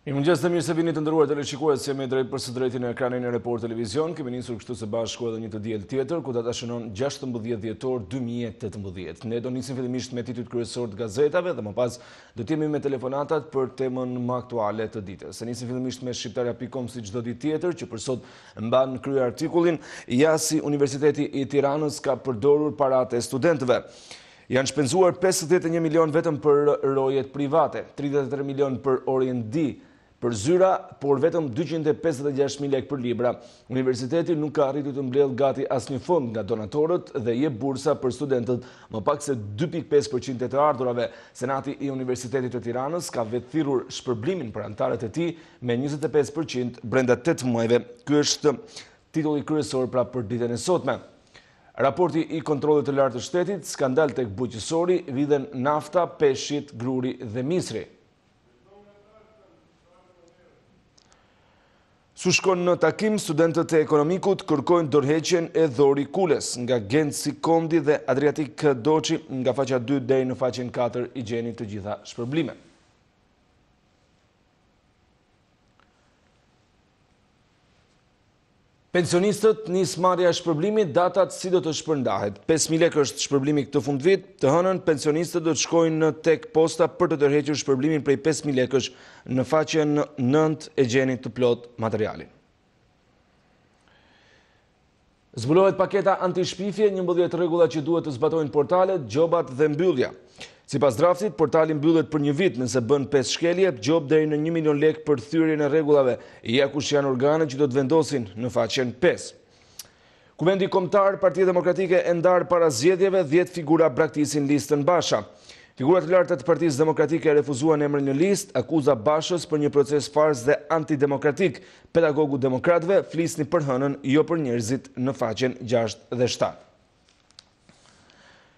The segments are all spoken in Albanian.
Mirëmëngjes dhe mirë se vini të nderuar teleshikues, jemi drejt për së drejti në ekranin e Report Televizion. Kemi nisur kështu së bashku edhe një të diel tjetër, ku data shënon 16 dhjetor 2018. Ne do nisim fillimisht me titujt kryesor të gazetave dhe më pas do të jemi me telefonatat për temën më aktuale të ditës. Se nisim fillimisht me shqiptarja.com si çdo ditë tjetër, që për sot mban krye artikullin ja si Universiteti i Tiranës ka përdorur paratë e studentëve. Janë shpenzuar 51 milion vetëm për rojet private, 33 milion për R&D për zyra, por vetëm 256.000 lekë për libra. Universiteti nuk ka arritur të mbledh gati asnjë fond nga donatorët dhe jep bursa për studentët më pak se 2.5% të ardhurave. Senati i Universitetit të Tiranës ka vetë thirrur shpërblimin për anëtarët e tij me 25% brenda 8 muajve. Ky është titulli kryesor pra për ditën e sotme. Raporti i kontrollit të lartë të shtetit, skandal tek bujqësori, vidhen nafta, peshqit, gruri dhe misri. Su shkon në takim, studentët e ekonomikut kërkojnë dorëheqjen e Dhori Kules nga Genci Kondi dhe Adriatik Doçi nga faqja 2 deri në faqen 4 i gjeni të gjitha shpërblimet. Pensionistët nis marrja e shpërblimit, datat si do të shpërndahet. 5.000 lekë është shpërblimi këtë fundvit, të hënën pensionistët do të shkojnë tek posta për të tërhequr shpërblimin prej 5.000 lekësh në faqen 9 e gjeni të plot materialin. Zbulohet paketa anti-shpifje, 11 rregulla që duhet të zbatojnë portalet, gjobat dhe mbyllja. Sipas draftit, portali mbyllet për 1 vit nëse bën 5 shkelje, gjop deri në 1 milion lekë për thyrjen e rregullave, ja kush janë organet që do të vendosin në faqen 5. Kuvendi Kombëtar, Partia Demokratike e ndar para zgjedhjeve, 10 figura braktisin listën Basha. Figurat e larta të Partisë Demokratike refuzuan emrin në listë, akuza Bashës për një proces farsë dhe antidemokratik. Pedagogu demokratëve flisni për hënën, jo për njerëzit në faqen 6 dhe 7.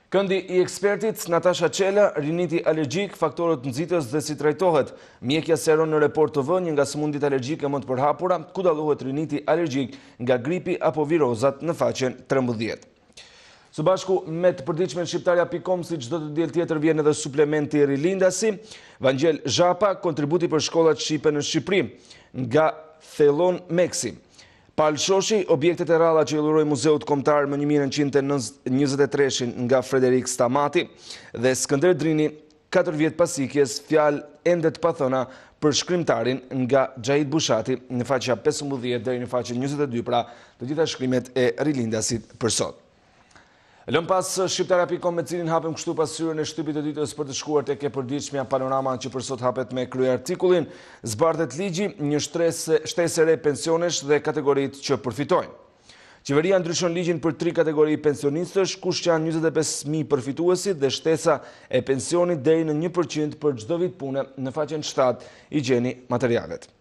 Këndi i ekspertit Natasha Çela, riniti alergjik, faktorët nxitës dhe si trajtohet. Mjekja seron në Report TV një nga sëmundjet alergjike më të përhapura, ku dallohet riniti alergjik nga gripi apo virozat në faqen 13. Së bashku me të përditshme shqiptarja.com si çdo të diel tjetër vjen edhe suplementi rilindasi. Vangjel Zhapa, kontributi për shkollat shqipe në Shqipëri, nga Thellon Meksi. Pal Shoshi, objektet e ralla që i dhuroi Muzeut Kombëtar më 1923 nga Frederik Stamati dhe Skënder Drini, 4 vjet pas ikjes, fjalë ende të pathëna për shkrimtarin nga Xhait Bushati në faqja 15 deri në faqen 22, pra të gjitha shkrimet e rilindasit për sot. Lëm pas shqiptarja.com me cilin hapem kështu pasyrën e Shtypit të ditës për të shkuar tek e përditshmja panorama që për sot hapet me krye artikullin, zbardhet ligji, një shtesë re pensionesh dhe kategoritë që përfitojnë. Qeveria ndryshon ligjin për 3 kategori pensionistësh, kush janë 25.000 përfituesit dhe shtesa e pensionit deri në 1% për çdo vit pune në faqen 7 i gjeni materialet.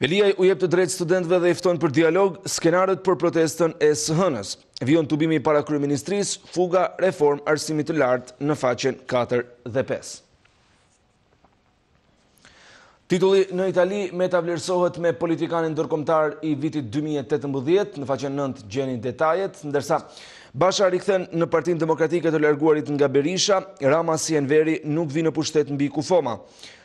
Velia u jep të drejtë studentëve dhe i fton për dialog, skenarët për protestën e së hënës. Vion tubimi para kryeministrisë, fuga, reform arsimit të lartë në faqen 4 dhe 5. Titulli në Itali metavlerësohet me politikanin ndërkombëtar i vitit 2018, në faqen 9 gjeni detajet, ndërsa Basha rikthen në Partinë Demokratike të larguarit nga Berisha, Rama si Enveri nuk vi në pushtet mbi Kufoma.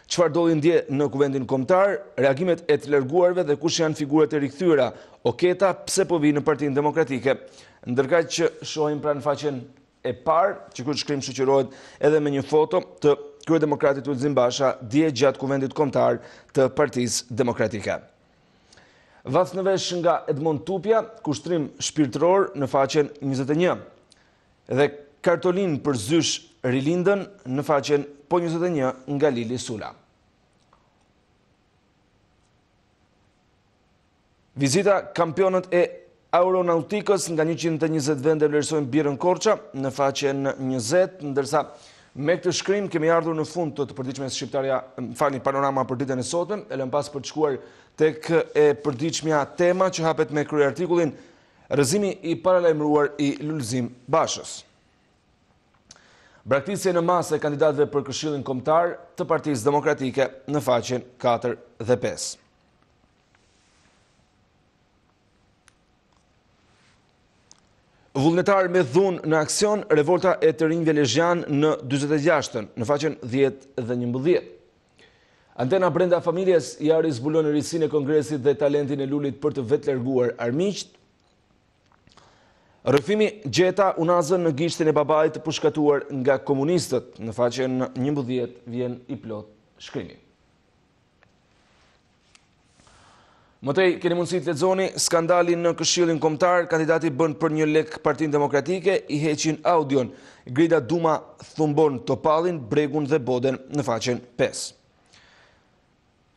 Çfarë doli ndje në Kuvendin Kombëtar, reagimet e të larguarve dhe kush janë figurat e rikthyera, Oketa pse po vi në Partinë Demokratike. Ndërkaq që shohim pra në faqen e parë, që ky shkrim shoqërohet edhe me një foto të kryedemokratit Ulzim Basha dje gjatë Kuvendit Kombëtar të Partisë Demokratike. Vath në vesh nga Edmond Tupja, kushtrim shpirtëror në faqen 21. Dhe kartolin për zysh rilindën në faqen po 21 nga Lili Sula. Vizita kampionët e aeronautikës nga 120 vende vlerësojnë birën Korça në faqen 20, ndërsa me këtë shkrim kemi ardhur në fund të përditshmjes shqiptarja, falni, panorama për ditën e sotme, e lëm pas për të shkuar tek e përditshmja tema që hapet me krye artikullin rrëzimi i paralajmëruar i Lulzim Bashës. Braktisje në masë e kandidatëve për Këshillin Kombëtar të Partisë Demokratike në faqen 4 dhe 5. Vullnetar me dhunë në aksion, revolta e të rinjve lezhjan në 46-ën, në faqen 10 dhe 11. Antena brenda familjes jari zbulon risinë e kongresit dhe talentin e Lulit për të vetë larguar armiqt. Rrëfimi gjeta unazën në gishtin e babait të pushkatuar nga komunistët, në faqen 11 vjen i plot shkrimi. Mëtej, keni mundësi të lexoni skandalin në Këshillin Kombëtar, kandidati bën për 1 lek Partinë Demokratike, i heqin audion. Grida Duma thumbon Topallin, Bregun dhe Boden në faqen 5.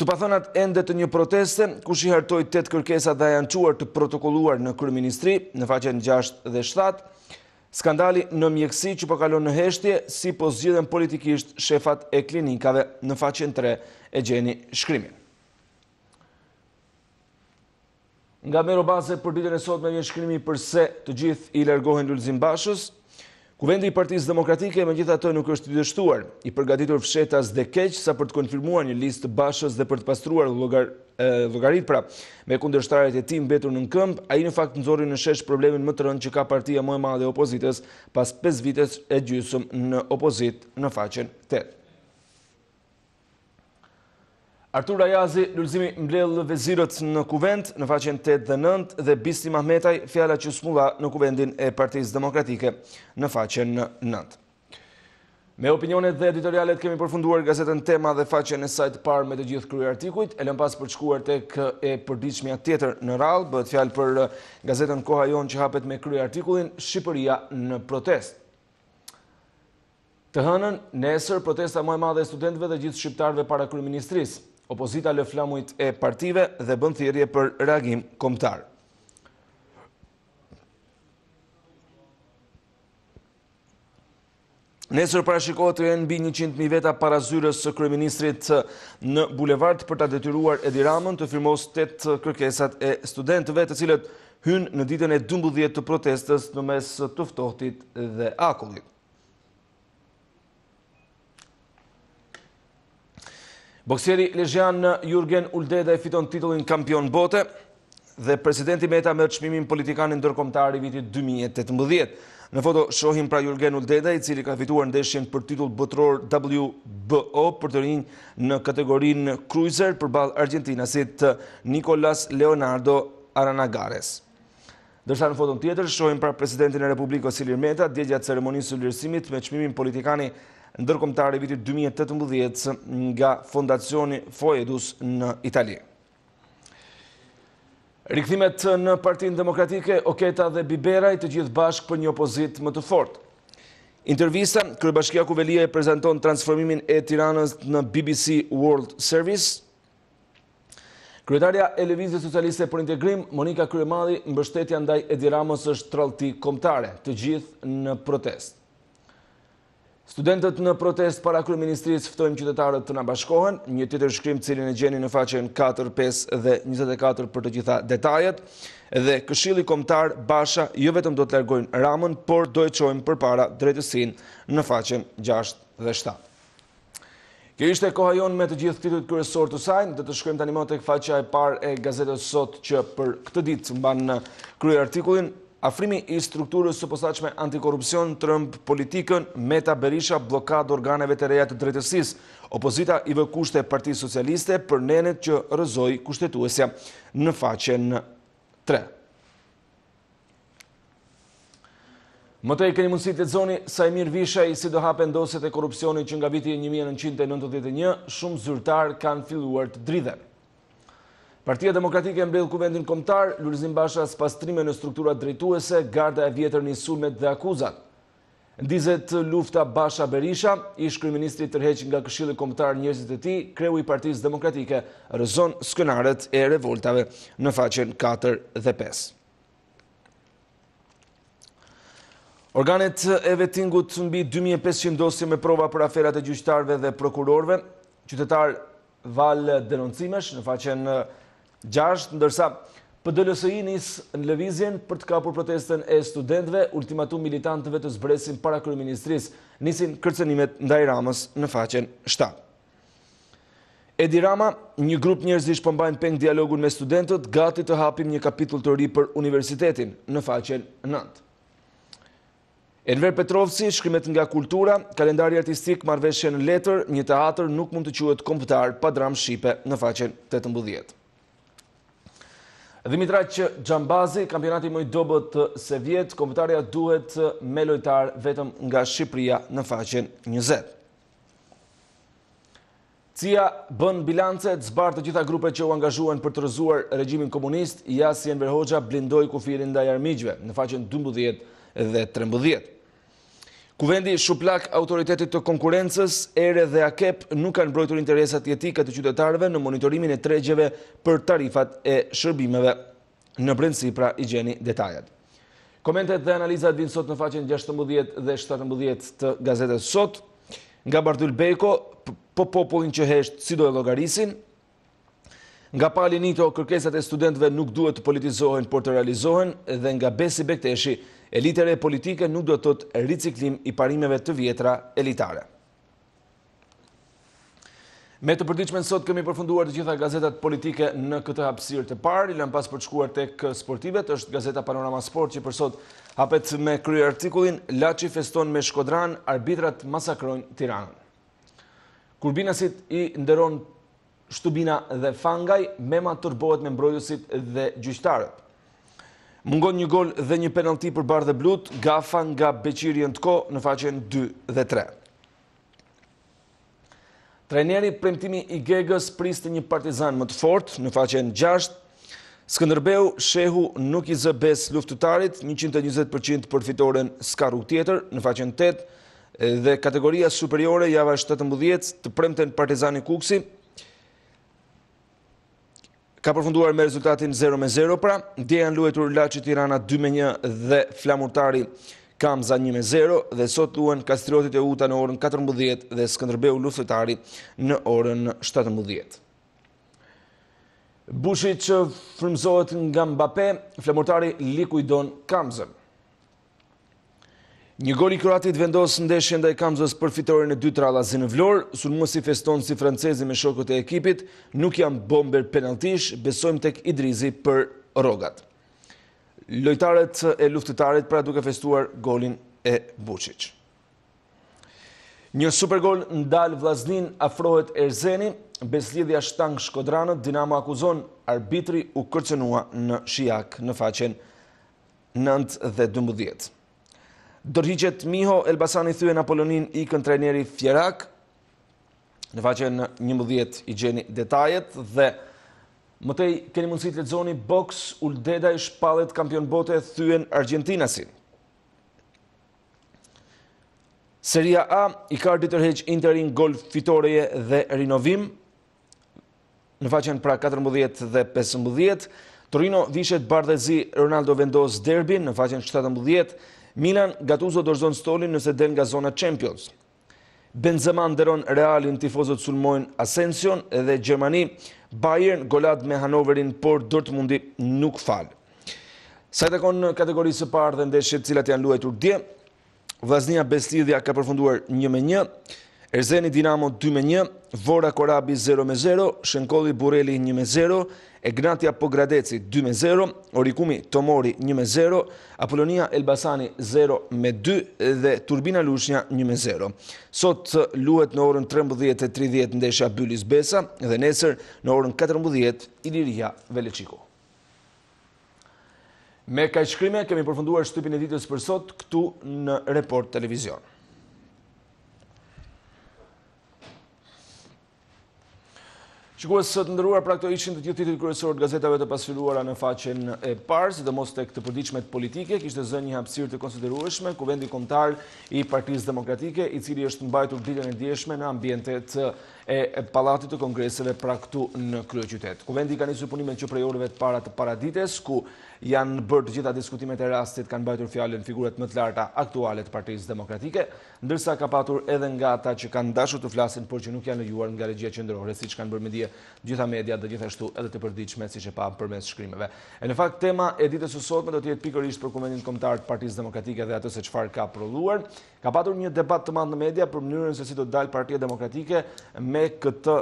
Tupathonat ende të një proteste, kush i hartoi 8 kërkesa dhe janë quar të protokolluar në kryeministri, në faqen 6 dhe 7. Skandali në mjekësi që po kalon në heshtje, si po zgjidhen politikisht shefat e klinikave, në faqen 3 e gjeni shkrimin. Nga Merobaze për ditën e sotme vjen shkrimi përse të gjithë i largohen Lulzim Bashës. Kuvendi i Partisë Demokratike megjithatë nuk është i dështuar, i përgatitur fshetas dhe keq sa për të konfirmuar një listë të Bashës dhe për të pastruar llogarit pra me kundërshtarët e tij mbetur në këmbë, ai në fakt nxorri në shesh problemin më të rënd që ka partia më e madhe e opozitës pas 5 vitesh e gjysmë në opozitë, në faqen 8. Artur Ayazi, Lulzimi mblell vezirët në kuvend, në faqen 8 dhe 9, dhe Bisti Mahmetaj, fjala që smulla në kuvendin e Partisë Demokratike, në faqen 9. Me opinionet dhe editorialet kemi përfunduar gazetën Tema dhe faqen e saj të parë me të gjithë kryeartikujt, e lëm pas për të shkuar tek e përditshmja tjetër në radhë, bëhet fjalë për gazetën Koha Jon që hapet me kryeartikullin Shqipëria në protestë. Të hënën, nesër protesta më e madhe e studentëve dhe gjithë shqiptarëve para kryeministrisë. Opozita lë flamujt e partive dhe bën thirrje për reagim kombëtar. Nesër parashikohet të jenë mbi 100.000 veta para zyrës së kryeministrit në bulevard për ta detyruar Edi Ramën të firmos 8 kërkesat e studentëve, të cilët hynë në ditën e 12 të protestës në mes të ftohtit dhe akullit. Boksieri lezhjan Jurgen Uldeda e fiton titullin kampion bote dhe presidenti Meta merr çmimin politikanin ndërkombëtar i vitit 2018. Në foto shohim pra Jurgen Uldeda, i cili ka fituar ndeshjen për titull botëror WBO për të rinj në kategorinë cruiser përballë argjentinasit Nicolas Leonardo Aranagares. Ndërsa në foton tjetër shohim pra presidentin e Republikës Ilir Meta dje gjatë ceremonisë së vlerësimit me çmimin politikani ndërkombëtar i vitit 2018 nga Fondacioni Foedus në Itali. Rikthimet në Partinë Demokratike, Oketa dhe Biberaj, të gjithë bashkë për një opozitë më të fortë. Intervista, Kryebashkia Kuvelia e prezanton transformimin e Tiranës në BBC World Service. Kryetarja e Lëvizjes Socialiste për Integrim, Monika Kryemadi, mbështetja ndaj Edi Ramës është tradhti kombëtare, të gjithë në protestë. Studentët në protest para kryeministrisë ftojnë qytetarët të na bashkohen, një tjetër shkrim cilin e gjeni në faqen 4, 5 dhe 24 për të gjitha detajet, dhe Këshilli Kombëtar Basha jo vetëm do të largojnë Ramën, por do e çojnë përpara drejtësinë në faqen 6 dhe 7. Kjo ishte koha jon me të gjithë titujt kryesor të saj, dhe të shkojmë tani më tek faqja e parë e gazetës Sot që për këtë ditë mban në kryeartikullin Afrimi i strukturës së posaçme antikorrupsion trëmb politikën, Meta Berisha bllokad organeve të reja të drejtësisë. Opozita i vë kushte Partisë Socialiste për nenet që rrëzoi kushtetuesja, në faqen 3. Mëtej keni mundësi të lexoni sa i mirë vishaj si do hapen dosjet e korrupsionit që nga viti 1991 shumë zyrtar kanë filluar të dridhen. Partia Demokratike mbledh kuvendin kombëtar, Lulzim Basha pastrime në strukturat drejtuese, garda e vjetër në sulmet dhe akuzat. Ndizet lufta Basha-Berisha, ish kryeministri tërheq nga Këshilli Kombëtar njerëzit e tij, kreu i Partisë Demokratike rrëzon skenaret e revoltave, në faqen 4 dhe 5. Organet e vettingut mbi 2500 dosje me prova për aferat e gjyqtarëve dhe prokurorëve, qytetar val denoncimesh, në faqen 6, ndërsa PDLSI nis në lëvizjen për të kapur protestën e studentëve, ultimatum militantëve të zbresin para kryeministrisë, nisin kërcënimet ndaj Ramës në faqen 7. Edi Rama, një grup njerëzish po mbajnë peng dialogun me studentët, gati të hapim një kapitull të ri për universitetin, në faqen 9. Enver Petrovci, shkrimet nga kultura, kalendari artistik, marrëveshje në letër, një teatr nuk mund të quhet kombëtar pa dramë shqipe në faqen 18. Dimitraq Xhambazi, kampionati më i dobët të Sevjet, kombëtarja duhet me lojtar vetëm nga Shqipëria në faqen 20. CIA bën bilance, zbar të gjitha grupet që u angazhuan për të rrëzuar regjimin komunist, Jasi Enver Hoxha blindoi kufirin ndaj armiqve në faqen 12 dhe 13. Kuvendi shuplak autoritetit të konkurencës, ERE dhe AKEP nuk kanë mbrojtur interesat jetike të qytetarëve në monitorimin e tregjeve për tarifat e shërbimeve. Në brendësi pra i gjeni detajet. Komentet dhe analizat vinë sot në faqen 16 dhe 17 të gazetës sot. Nga Bardyl Beko, po popullin që hesht si do e llogarisin. Nga Pali Nito, kërkesat e studentëve nuk duhet të politizohen, por të realizohen, dhe nga Besi Bekteshi, elitere politike nuk do të të riciklim i parimeve të vjetra elitare. Me të përditshme sot kemi përfunduar të gjitha gazetat politike në këtë hapësirë të parë, i lëm pas për të shkuar tek sportivet, është gazeta Panorama Sport që për sot hapet me kryer artikullin Laçi feston me Shkodran, arbitrat masakrojnë Tiranën. Kurbinasit i nderon Shtubina dhe Fangaj, Mema turbohet me mbrojtësit dhe gjyqtarët. Mungon një gol dhe një penalti për Bardhë Blut, gafa nga Beqiri Ndko në faqen 2 dhe 3. Trajneri premtimi i Gegës priste një Partizan më të fortë në faqen 6. Skënderbeu shehu nuk i zë bes luftëtarit, 120% për fitoren s'ka rrugë tjetër në faqen 8 dhe kategoria superiore java 17 të premten Partizani Kuksi. Ka përfunduar me rezultatin 0-0 pra, dje janë luajtur Laçi Tirana 2-1 dhe Flamurtari Kamza 1-0 dhe sot luan Kastriotit e Uta në orën 14 dhe Skënderbeu Luftëtari në orën 17. Bushić frymëzohet nga Mbappé, Flamurtari likuidon Kamzën. Një gol i kroatit vendos ndeshjen ndaj Kamzës për fitoren e 2 trallazi në Vlorë, sulmuesi feston si francezi me shokët e ekipit, nuk janë bomber penaltish, besojmë tek Idrizi për rrogat. Lojtarët e luftëtarit pra duke festuar golin e Bushić. Një supergol ndal Vllaznin, afrohet Erzeni, beslidhja shtang Shkodranët, Dinamo akuzon, arbitri u kërcënua në Shijak në faqen 9 dhe 12. Dorhiqet Miho, Elbasani thyen Apolonin ikën trajneri Fjerak. Në faqen 11 i gjeni detajet dhe mëtej keni mundësi të lexoni boks Uldedaj shpallet kampion bote thyen Argentinasin. Seria A, Icardi tërheq Interin gol fitoreje dhe rinovim. Në faqen pra 14 dhe 15. Torino vishet Bardhezi, Ronaldo vendos derbin në faqen 17. Milan Gattuso dorëzon stolin nëse del nga zona Champions. Benzema nderon Realin, tifozët sulmojnë Asension dhe Gjermani, Bayern golat me Hanoverin, por Dortmundi nuk fal. Sa i takon kategorisë së parë dhe ndeshjet cilat janë luajtur dje, Vllaznia Beslidhja ka përfunduar 1-1, Erzeni Dinamo 2-1, Vora Korabi 0-0, Shenkolli Bureli 1-0, Egnatia Pogradeci 2-0, Orikumi Tomori 1-0, Apolonia Elbasani 0-2 dhe Turbina Lushnja 1-0. Sot luhet në orën 13:30 ndeshja Bylis Besa dhe nesër në orën 14 Iliria Veleçiku. Me kaq shkrime kemi përfunduar shtypin e ditës për sot këtu në Report Televizion. Shikues të nderuar, pra këto ishin të gjithë titujt kryesorë të gazetave të pasfilluara në faqen e parë, sidomos tek të përditshmet politike, kishte zënë një hapësirë të konsiderueshme Kuvendi Kombëtar i Partisë Demokratike, i cili është mbajtur ditën e djeshme në ambientet e Pallatit të Kongreseve pra këtu në kryeqytet. Kuvendi ka nisur punimet që prej orëve të para të paradites, ku janë bërë të gjitha diskutimet e rastit, kanë mbajtur fjalën figurat më të larta aktuale të Partisë Demokratike, ndërsa ka patur edhe nga ata që kanë dashur të flasin, por që nuk janë lejuar nga regjia qendrore, siç kanë bërë me dije gjitha media dhe gjithashtu edhe të përditshme siç e pa përmes shkrimeve. E në fakt tema e ditës së sotme do të jetë pikërisht për Kuvendin Kombëtar të Partisë Demokratike dhe atë se çfarë ka prodhuar. Ka patur një debat të madh në media për mënyrën se si do dalë Partia Demokratike me këtë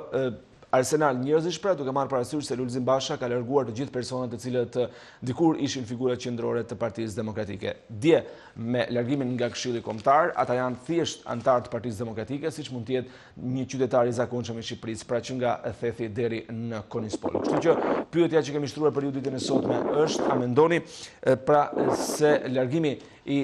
arsenal njerëzish, pra duke marrë parasysh se Lulzim Basha ka larguar të gjithë personat të cilët dikur ishin figura qendrore të Partisë Demokratike. Dje, me largimin nga Këshilli Kombëtar, ata janë thjesht anëtar të Partisë Demokratike, siç mund të jetë një qytetar i zakonshëm i Shqipërisë, pra që nga Thethi deri në Konispol. Kështu që pyetja që kemi shtruar për ju ditën e sotme është: a mendoni pra se largimi i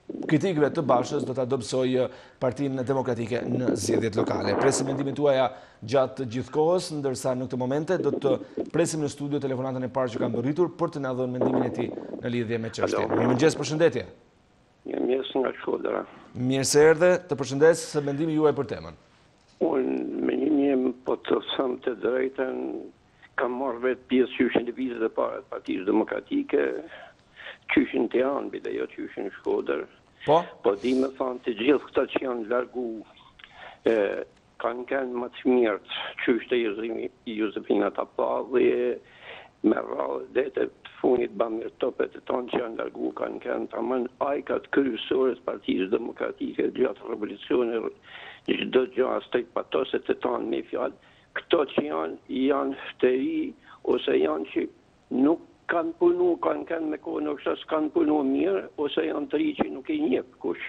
kritikëve të Bashës do ta dobësoj Partinë Demokratike në zgjedhjet lokale? Presim mendimin tuaja gjatë gjithë kohës, ndërsa në këtë momente do të presim në studio telefonatën e parë që ka mbërritur për të na dhënë mendimin e tij në lidhje me çështjen. Mirëmëngjes, përshëndetje. Mirëmëngjes nga Shkodra. Mirë se erdhe, të përshëndes, se mendimi juaj për temën. Unë mendimin po të them të drejtën, kam marrë vetë pjesë qyshin të vizit e parë të Partisë Demokratike, qyshin të janë, bide jo qyshin Shkodër. Po di me thonë të gjithë këta që janë largu, kanë më të mirët qysh të Josefina Tapalli, me rrallë dhe të funit Bamir Topet e tonë që janë largu, kanë të amën ajkat kryesore të Partisë Demokratike gjatë revolucionit, çdo gjë as tek patoset e tonë me fjalë. Këto që janë fteri ose janë që nuk kanë punu, kanë me kohë në kështë s'kanë punu mirë, ose janë të ri që nuk i njep kush.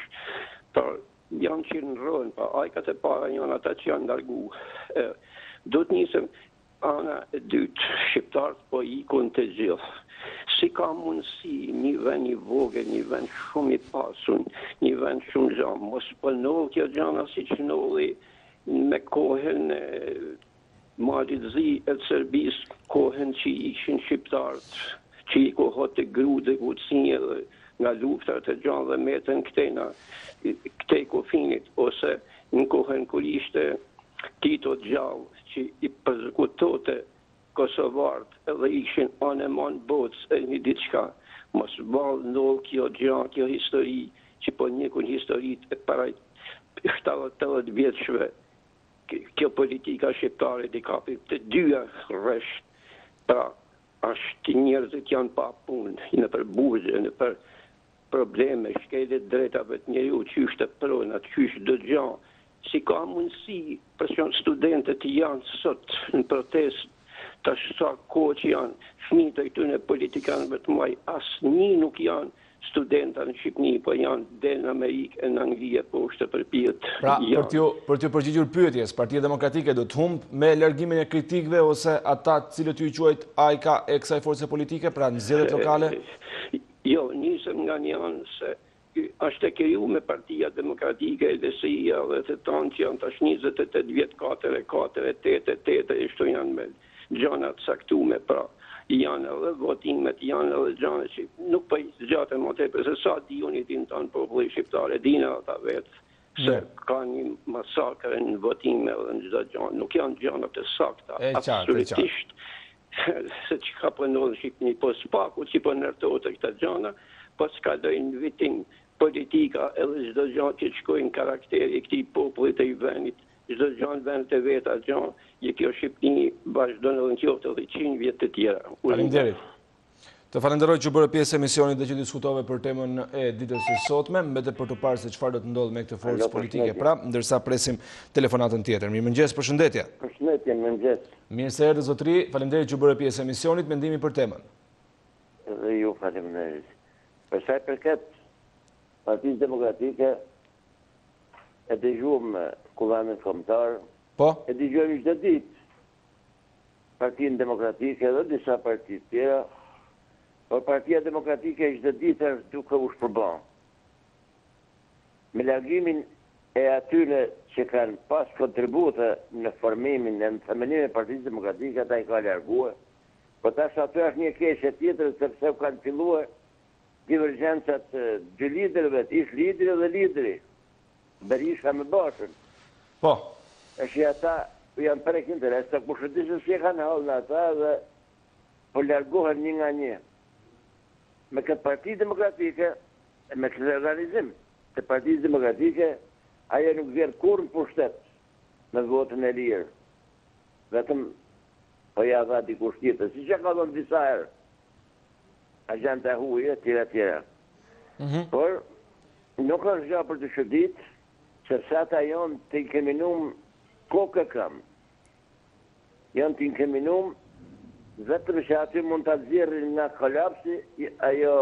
Por janë që në rënë, pa ajkat e para janë ata që janë largu. Do të nisëm ana e dytë, shqiptarët po ikun të gjithë. Si ka mundësi një vend i vogël, një vend shumë i pasun, një vend shumë gjamë, mos pëlnohë kjo gjana si që nolli me kohën Malit Zi e të Serbisë, kohën që ishin shqiptarët, që i kohët të gru dhe gutësinje dhe nga luftat e gjanë dhe metën këtej kofinit, ose në kohën kër ishte Tito Gjallë, që i përzekutote Kosovarët edhe ishin anemon botës e një diçka, mos valë ndollë kjo gjanë, kjo histori, që po njëkun historit e para 70-80 vjetëshve, kjo politika shqiptare i kapi të dyja rresht, pra ashtë njerëzit janë pa punë, në për buzë, në për probleme, shkelet drejtave të njeriu, qysh të pronat, qysh dë gjanë, si ka mundësi, për që studentët janë sot në protest, të sa kohë që janë fëmijët e këtyre politikanëve të maj, asë një nuk janë studenta në Shqipëni, po janë dhe në Amerikë e në Anglije poshtë për pjetë. Pra, për t'ju përgjigjur pyetjes, Partia Demokratike do të humbë me largimin e kritikëve ose ata cilët ju i quajt ajka e kësaj force politike, pra në zgjedhjet lokale? Jo, nisëm nga një anë se është e kriju me Partia Demokratike e LSI-ja dhe të tanë që janë tash 28 vjetë, 4, 8, ishtu janë me gjanat saktume, pra janë edhe votimet, janë edhe gjanë që nuk për i zgjate më tepër, se sa di unë i din të në populli shqiptare, dina ata vetë, se ka një masakre në votime dhe në gjitha gjanë, nuk janë gjanat e sakta, absolutisht, se që ka përnodhë në Shqipëni, po s'paku që për nërtojtë e këta gjana, po s'ka dojnë vitim politika edhe gjitha gjanë që shkojnë karakteri këti popullit e i venit, çdo gjanë vendet e veta gjanë, je kjo Shqipëni vazhdon edhe në qoftë edhe 100 vjet të tjera. Faleminderit. Të falenderoj që bërë pjesë e emisionit dhe që diskutove për temën e ditës së sotme, mbetet për të parë se çfarë do të ndodhë me këtë forcë politike, pra, ndërsa presim telefonatën tjetër. Mirëmëngjes, përshëndetje. Përshëndetje, mirëmëngjes. Mirë se erdhë zotëri, faleminderit që bërë pjesë e emisionit, mendimi për temën. Dhe ju faleminderit. Për sa i përket Partisë Demokratike, e dëgjuam Kullanin Kombëtar, e dëgjojmë çdo ditë Partinë Demokratike dhe disa parti tjera, por Partia Demokratike çdo ditë është duke u shpërbën. Me largimin e atyre që kanë pas kontribute në formimin e në themelimin e Partisë Demokratike, ata i ka larguar, por tash aty është një keqe tjetër sepse kanë filluar divergjencat dy liderëve, ish lideri dhe lideri. Berisha me Bashën. Po. E që ata janë prek interes, të kushëtishës që kanë halë në ata dhe po largohen një nga një. Me këtë Parti Demokratike, me këtë organizim të Partisë Demokratike, ajo nuk vjerë kur në pushtet me votën e lirë. Vetëm po ja dha dikush tjetër, si që ka dhënë disa herë. Agente e huje, tjera. Por, nuk është gjë për të shëdit, sepse ata jonë të i keminum kokë kam. janë të inkriminuar vetëm që aty mund të zjerrin nga kolapsi ajo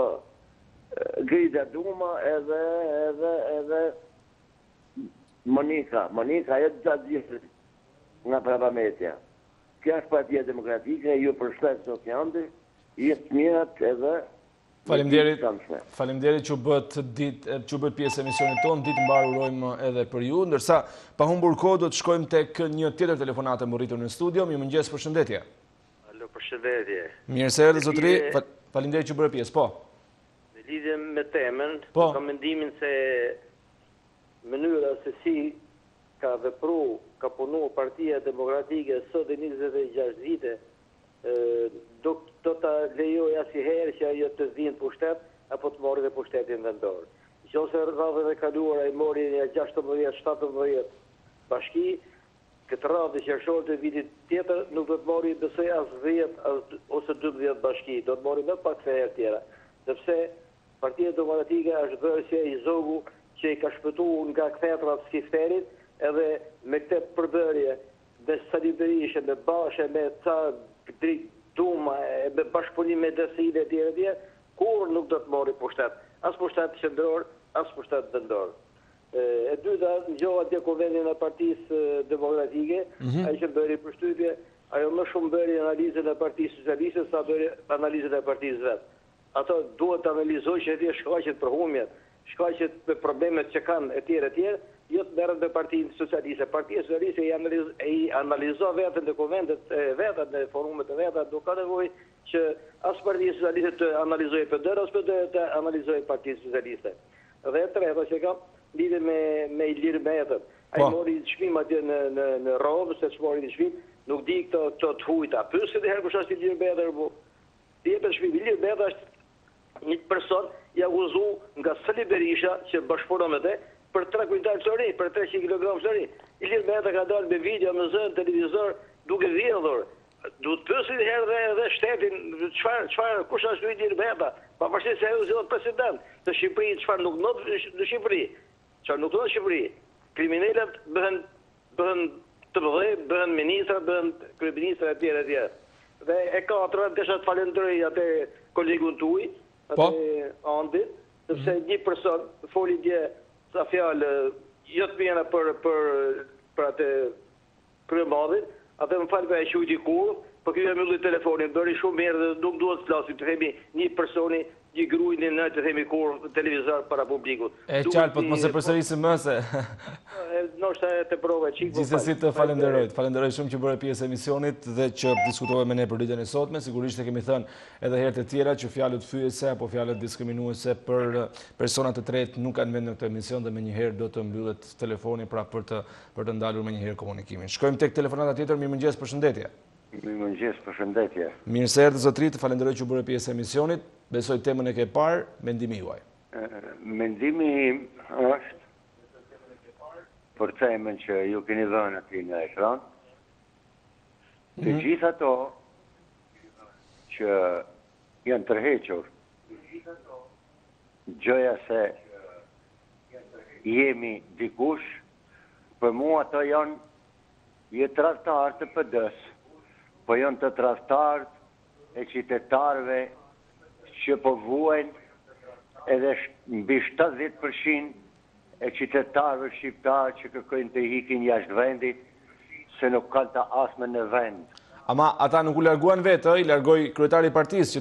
Grida Duma edhe Monika ajo të zjerrin nga Prapamesja. Kjo është Partia Demokratike, ju përshtet Sofjandi, jetë mirat edhe Faleminderit që bët pjesë emisionit tonë, ditë mbarë urojmë edhe për ju, ndërsa pa humbur kohë do të shkojmë tek një tjetër telefonate më rritur në studio. Mirëmëngjes, përshëndetje. Alo, përshëndetje. Mirë se erdhë zotëri, faleminderit që bërë pjesë, po. Në lidhje me temën, kam mendimin se mënyra se si ka vepru, ka punu Partia Demokratike sot e 26 vite, do të lejoj asnjëherë që ajo të vinë pushtet, apo të morë dhe pushtetin vendor. Nëse radhën e kaluara i mori një 16-17 bashki, këtë radhë që shorë të vitit tjetër nuk do të mori besoj as 10 ose 12 bashki, do të mori më pak se herë tjera. Sepse Partia Demokratike është bërë që i zogu që i ka shpëtu nga kthjetrat skifterit, edhe me këtë përbërje, me Sali Berisha, me Bashe, me Duma, me bashkëpunim me Desile e tjere, kur nuk do të mori pushtet. As pushtet qendror, as pushtet vendor. E dyta, ngjoha atje konvenin e Partisë Demokratike, ai që bëri përshtypje, ajo më shumë bëri analizën e Partisë Socialiste sa bëri analizën e Partisë vet. Ato duhet të analizojnë që atje shkaqet për humjet, shkaqet me problemet që kanë e tjere, jo të merren me Partinë Socialiste. Partia Socialiste i analizo vetën në konventet e veta, në forumet e veta, do ka nevojë që as Partia Socialiste të analizojë PD, as PD të analizojë Partinë Socialiste. Dhe e treta që kam lidhje me Ilir Metën. Ai mori çmim atje në Rovë, se çmori në çmim, nuk di këto të hujta. Pyesit herë kush është Ilir Metën, po. Tjetër çmim Ilir Metën është një person i akuzu nga Sali Berisha që bashkëpunon me të për 3 kuintal çori, për 300 kg çori. Ilir Meta ka dalë me video, me zën, televizor, duke vjedhur. Duhet pyesit herë dhe shtetin, çfarë kush është Ilir Meta? Pavarësisht se ai u zgjodh president të Shqipërisë, çfarë nuk ndodh në Shqipëri. Çfarë nuk ndodh në Shqipëri. Kriminalet bëhen të mëdhenj, bëhen ministra, bëhen kryeministra e tjerë. Dhe e katra, desha të falenderoj atë kolegun tuaj, atë Andit, sepse një person foli dje sa fjalë jo të mira për atë kryemadhin, atë më falë me e shujti kur, për kjo e mylli telefonin, bëri shumë mirë dhe nuk duhet të flasim, të themi një personi, një gruj, një nëjtë, të themi kur televizor para publikut. E qartë, po të mos e përsërisim më se... Nështë e të prove qikë. Gjithsesi të falenderoj shumë që bërë pjesë emisionit dhe që diskutove me ne për ditën e sotme. Sigurisht e kemi thënë edhe herët e tjera që fjalët fyese apo fjalët diskriminuese për personat të tretë nuk kanë vend në këtë emision dhe me njëherë do të mbyllet telefoni pra për të ndalur me njëherë komunikimin. Shkojmë tek telefonata tjetër. Mirëmëngjes, përshëndetje. Mirëmëngjes, përshëndetje. Mirë se erdhët zotëri, të falenderoj që bërë pjesë emisionit. Besoj temën e ke parë, mendimi juaj. Mendimi im është për temën që ju keni dhënë aty në ekran. Të gjithë ato që janë tërhequr, gjëja se jemi dikush, për mua ato janë tradhtarë të PD-s, po janë të tradhtarë e qytetarëve që po vuajnë edhe mbi 70% e qytetarëve shqiptarë që kërkojnë të ikin jashtë vendit, se nuk kanë të asme në vend. Ama ata nuk u larguan vetë, i largoi kryetari i partisë, që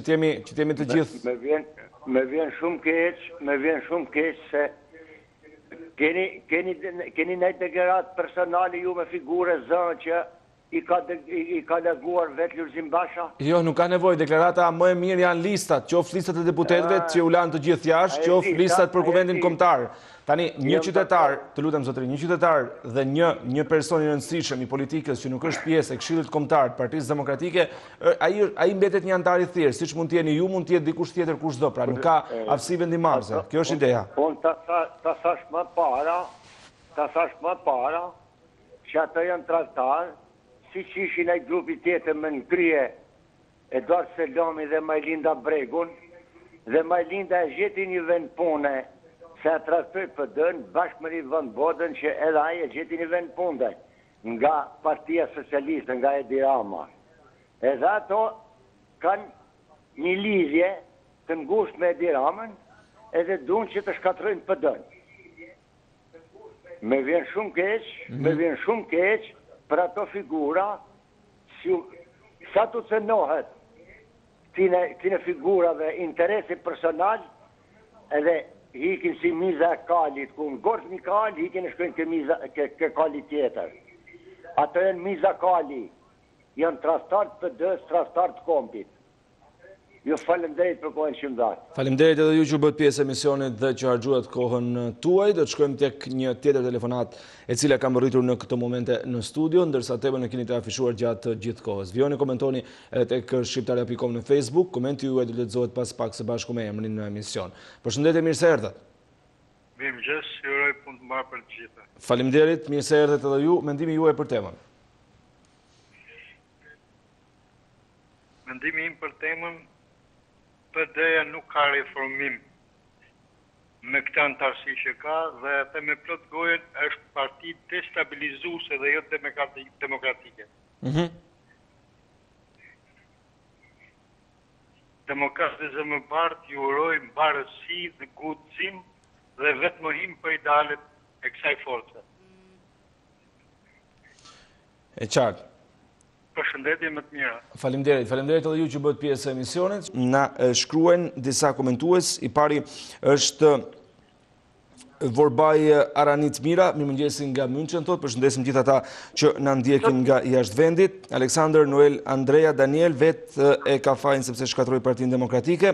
t'jemi të gjithë. Me vjen shumë keq se keni nejtë deklarat personali ju me figure zënë që i ka larguar vetë Lulzim Basha? Jo, nuk ka nevojë. Deklarata më e mirë janë listat, qoftë listat e deputetëve që u lanë të gjithë jashtë, qoftë listat për kuvendin kombëtar. Tani, një qytetar, të lutem zotëri, një qytetar dhe një person i rëndësishëm i politikës që nuk është pjesë e Këshillit Kombëtar të Partisë Demokratike, ai mbetet një antar i thjeshtë, siç mund të jeni ju, mund të jetë dikush tjetër kushdo, pra nuk ka aftësi vendimarrëse. Kjo është ideja. Unë ta thash më para, që ato janë tradhtarë, siç ishin ai grupi tjetër me nëkrye Eduard Selami dhe Majlinda Bregun, dhe Majlinda e gjeti një vend pune se a tradhtoi PD-n bashkë me Vend Bodën që edhe ai e gjeti një vend punde. nga Partia Socialiste, nga Edi Rama. Edhe ato kanë një lidhje të ngushtë me Edi Ramën, edhe duan që të shkatrojnë PD-n. Me vjen shumë keq për ato figura, sa të cënohet këtine figurave interesi personal, edhe hikin si miza e kalit, ku në gorë një kal, hikin e shkojnë ke kalit tjetër. Ato janë miza kali, janë trastartë PD-s, trastartë kompit. Ju faleminderit për kohën që më dha. Faleminderit edhe ju që bët pjesë emisionit dhe që harxuat kohën tuaj. Do të shkojmë tek një tjetër telefonat e cila kam rritur në këtë momente në studio, ndërsa temën e keni të afishuar gjatë gjithë kohës. Vjoni komentoni edhe tek shqiptarja.com në Facebook, komenti juaj do lexohet pas pak së bashku me emrin në emision. Përshëndetje, mirë se erdhët. Mirëmëngjes, ju uroj punë të mbarë për të gjitha. Faleminderit, mirë se erdhët edhe ju. Mendimi juaj për temën? Mendimi im për temën, PD-ja nuk ka reformim me këtë antarësi që ka, dhe atë me plot gojën është parti destabilizuese dhe jo demokratike. Demokratët e më partë ju urojnë mbarësi dhe gutësim dhe vetmohim për idealet e kësaj force. E qartë. Përshëndetje më të mira. Faleminderit edhe ju që bëhet pjesë e emisionit. Na shkruajnë disa komentues, i pari është Vorbaj Aranit Mira, mirëmëngjesin nga München, thot, përshëndesim gjithë ata që na ndjekin nga jashtë vendit. Aleksandër Noel Andrea Daniel vetë e ka fajin sepse shkatroi Partinë Demokratike.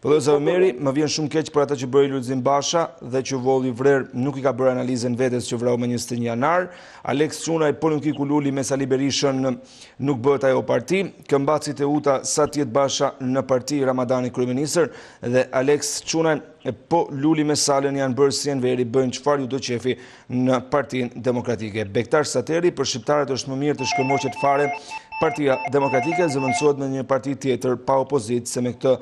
Pëllëza Omeri, më vjen shumë keq për ata që bëri Lulzim Basha dhe që Volli Vrer nuk i ka bërë analizën vetes që vrau me 21 janar. Alex Çunaj, po nuk i ku Luli me Sali Berishën nuk bëhet ajo parti. Këmbaci Teuta, sa tjetë Basha në parti Ramadani kryeministër dhe Alex Çunaj, po Luli me Salën janë bërë si Enveri, bëjnë çfarë ju do qefi në Partinë Demokratike. Bektar Sateri, për shqiptarët është më mirë të shkërmoqet fare Partia Demokratike, zëvendësohet në një parti tjetër pa opozitë se me këtë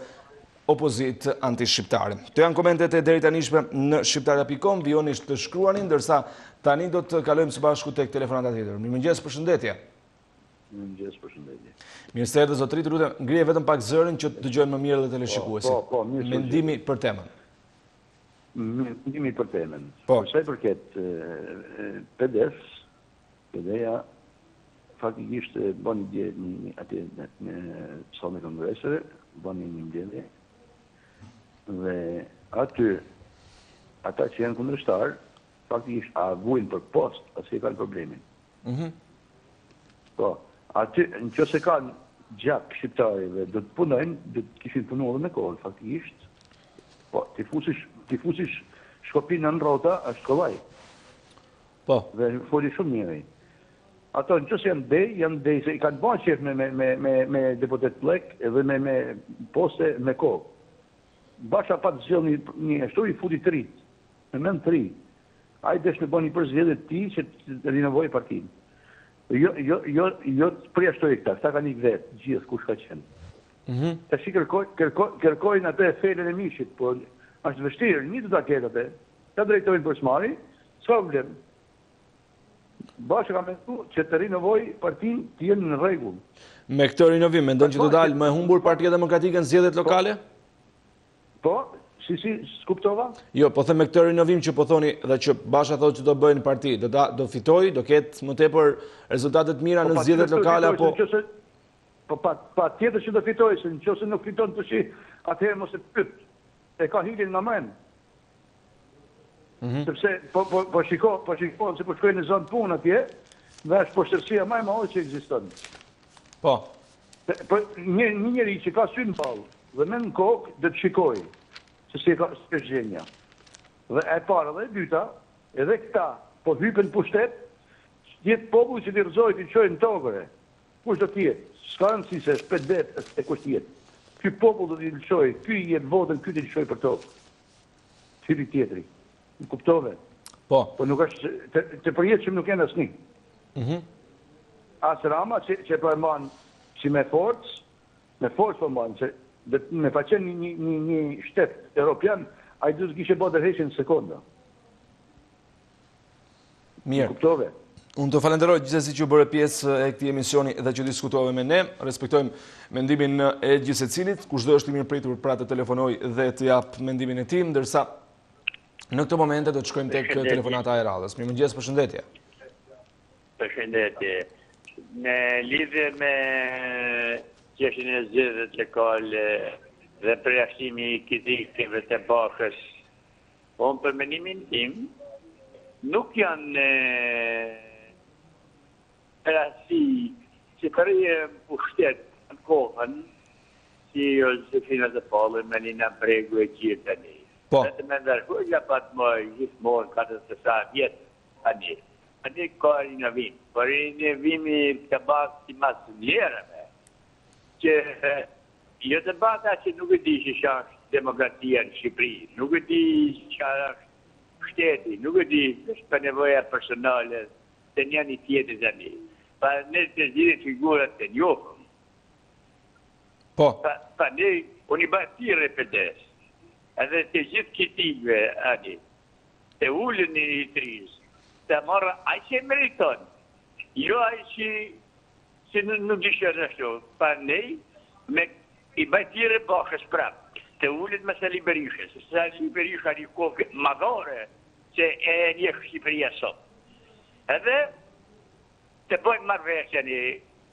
opozit anti-shqiptare. Të janë komentet e deri tanishme në shqiptarja.com, vjoni të shkruani, ndërsa tani do të kalojmë së bashku tek telefonatat tjetër. Mirëmëngjes, përshëndetje. Mirëmëngjes, përshëndetje. Mirë se erdhët zotërit, lutem, ngrije vetëm pak zërin që të dëgjojnë më mirë dhe teleshikuesi. Mendimi për temën. Mendimi për temën. Përsa i përket PD-ja faktikisht bën një atje në salën e kongreseve, bën një mbledhje dhe aty ata që janë kundërshtar faktikisht a vujnë për post ose kanë problemin. Po, aty nëse kanë gjak shqiptarëve do të punojnë, do të kishin punuar me kohën faktikisht. Po, ti fusish shkopin në rrota është kollaj. Po. Dhe foli shumë mirë. Ato në qësë janë dej, se i kanë bërë qef me deputet plek edhe me poste me kohë. Basha pa të zhjel një ashtu i futi të rritë, me men të rritë. A i desh me bërë një përzhjelje të ti që të rinovoj partinë. Jo të përjashtoj këta ka një vetë, gjithë kush ka qenë. Të shi kërkojnë atë e felen e mishit, po është vështirë, një të ta ketë atë, ta drejtojnë për smari, s'ka problem. Bashkë ka mendu që të rinovoj partinë të jenë në rregull. Me këtë rinovim, mendon që të dalë më humbur Partia Demokratike në zgjedhjet lokale? Po, si s'kuptova? Jo, po them me këtë rinovim që po thoni dhe që Basha thotë që do bëjnë parti, do fitoj, do ketë më tepër rezultate të mira në zgjedhjet lokale apo Po pa tjetër që do fitoj, se nëse nuk fiton të shi, atëherë mos e pyet. E ka hilin në mend. Sepse po shikon se po shkojnë në zonë punë atje, dhe është poshtërsia më e madhe që ekziston. Po. Një njeri që ka sy në ballë dhe me në kokë dhe të shikoj se si është gjenja. Dhe e para dhe e dyta, edhe këta po hypen pushtet, jetë popull që t'i rëzojt i qojnë në tokëre. Kush do t'jetë? S'ka rëndësi se është 5 vetë e kush t'jetë. Ky popull do t'i lëshoj, ky i jep votën, ky t'i lëshoj për tokë. Hyri tjetri. Në kuptove. Po. Po nuk është, të përjetë që nuk e në asni. Asë Rama që po e manë që me forcë po manë, që me pa qenë një shtetë Europian, a i du të kishe bo dërheqen në sekonda. Mirë. Në kuptove. Unë të falenderoj gjithsesi që bërë pjesë e këtij emisioni dhe që diskutove me ne. Respektojmë mendimin e gjithsecilit, kushdo është i mirëpritur pra të telefonoj dhe të jap mendimin e tij, ndërsa në këtë momente do të shkojmë tek telefonata e radhës. Mirëmëngjes, përshëndetje. Përshëndetje. Në lidhje me çështjen e zgjedhjeve lokale dhe përjashtimi i kritikave të Bakës, unë për mendimin tim nuk janë përjashtësi që përje pushtet në kohën si Josefina të Palën, Melina Bregu e gjithë tani. Dhe të me ndërkohë pat më gjithmonë 47 vjetë tani. Tani ka rinovim. Por rinovimi të bakë si masë njerëve, që jo të bata që nuk e di që është demokratia në Shqipëri, nuk e di që është shteti, nuk e di është për nevoja personale të një një tjetë tani. Pa në të gjithë figurat të njohëm. Pa në unë i bati repetes. Edhe të gjithë kritikve, ani, të ullën një trizë, të marrë a që e meriton. Jo a që nuk dishën ashtu. Pa në i bati Bakës prapë. Të ullën me Sali Berishës. Sali Berisha një kohë madhore që e një Shqipëria sot. Edhe të bojnë marrëveshje një,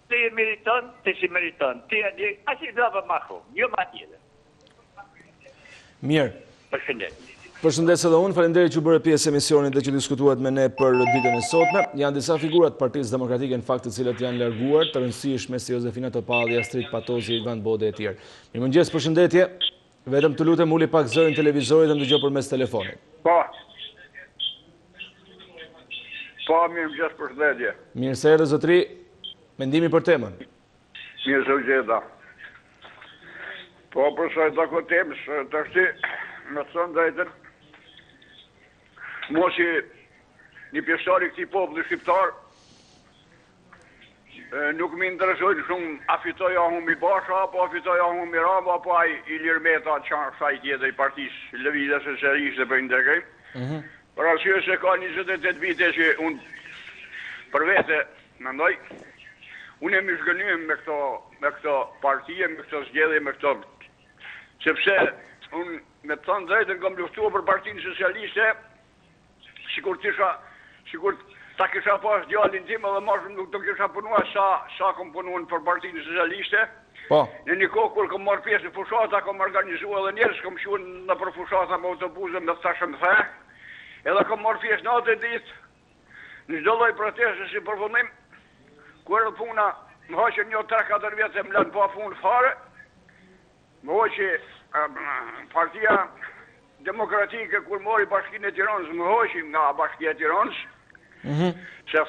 të i meriton, të si meriton, të i një, a që i dhavë ma shumë, jo ma tjede. Mirë. Përshëndet. Përshëndet edhe unë, falenderit që bërë pjesë emisionit dhe që diskutuat me ne për ditën e sotme. Janë disa figurat Partisë Demokratike në fakt të cilat janë larguar, të rëndësishme si Josefina Topalli, Astrid Patozi, Ivan Bode e tjerë. Mirëmëngjes, përshëndetje. Vetëm të lutem uli pak zërin televizorit dhe ndëgjoj përmes telefonit. Po, mirëmëngjes, përshëndetje. Mirë se erdhe zotri, mendimi për temën. Mirë se u gjeta. Po, përsa e tako temës, të ashti, me të thënë drejtën, mo që një pjesari këti populli shqiptar, nuk më interesojnë shumë a fitoj Ahumi Basha, apo a fitoj Ahumi Rama, apo a i Lirmeta qanë shaj tjetë i partisë Lëvizjes së Serisë dhe për integrim. Për arsye se ka 28 vite që unë për vete, mendoj, unë jemi zhgënyer me këto partije, me këto zgjedhje, me këto, sepse unë me të thënë drejtën kam luftuar për Partinë Socialiste, sikur ta kisha pas djalin tim edhe më shumë nuk do kisha punuar sa kam punuar për Partinë Socialiste. Po. Në një kohë kur kam marrë pjesë në fushata, kam organizuar edhe njerëz, kam shkuar në për fushata me autobuse me thashëm the. Edhe kam marrë pjesë natë e ditë në çdo lloj proteste si përfundim, kur puna më hoqën një 3-4 vjet e më lënë pa punë fare. Më hoqë Partia Demokratike kur mori Bashkinë e Tiranës, më hoqi nga Bashkia e Tiranës. Se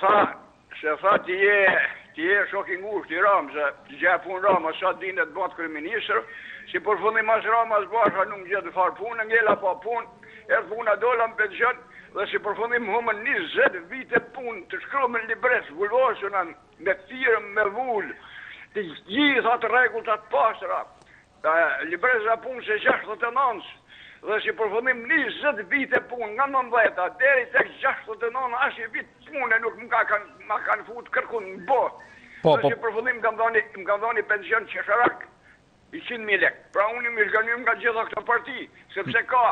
tha ti je shok i ngushtë i Ramës, të gjej punë Rama sa dinë të bëhet kryeministër, si përfundim as Rama as Basha nuk gjetë fare punë, ngela pa punë, erdh puna dola në pension dhe si përfundim humën 20 vite punë të shkruar në libres, vulosuna me thirrëm me vull, të gjitha të rregullat të pastra. Libreza punë se 69 dhe si përfundim 20 vite punë nga 19 deri tek 69 as i vit punë nuk më kanë futur kërkun në botë. Dhe si përfundim më kanë dhënë pension qesharak 100.000 lekë. Pra unë më zgjanim nga gjitha këto parti, sepse ka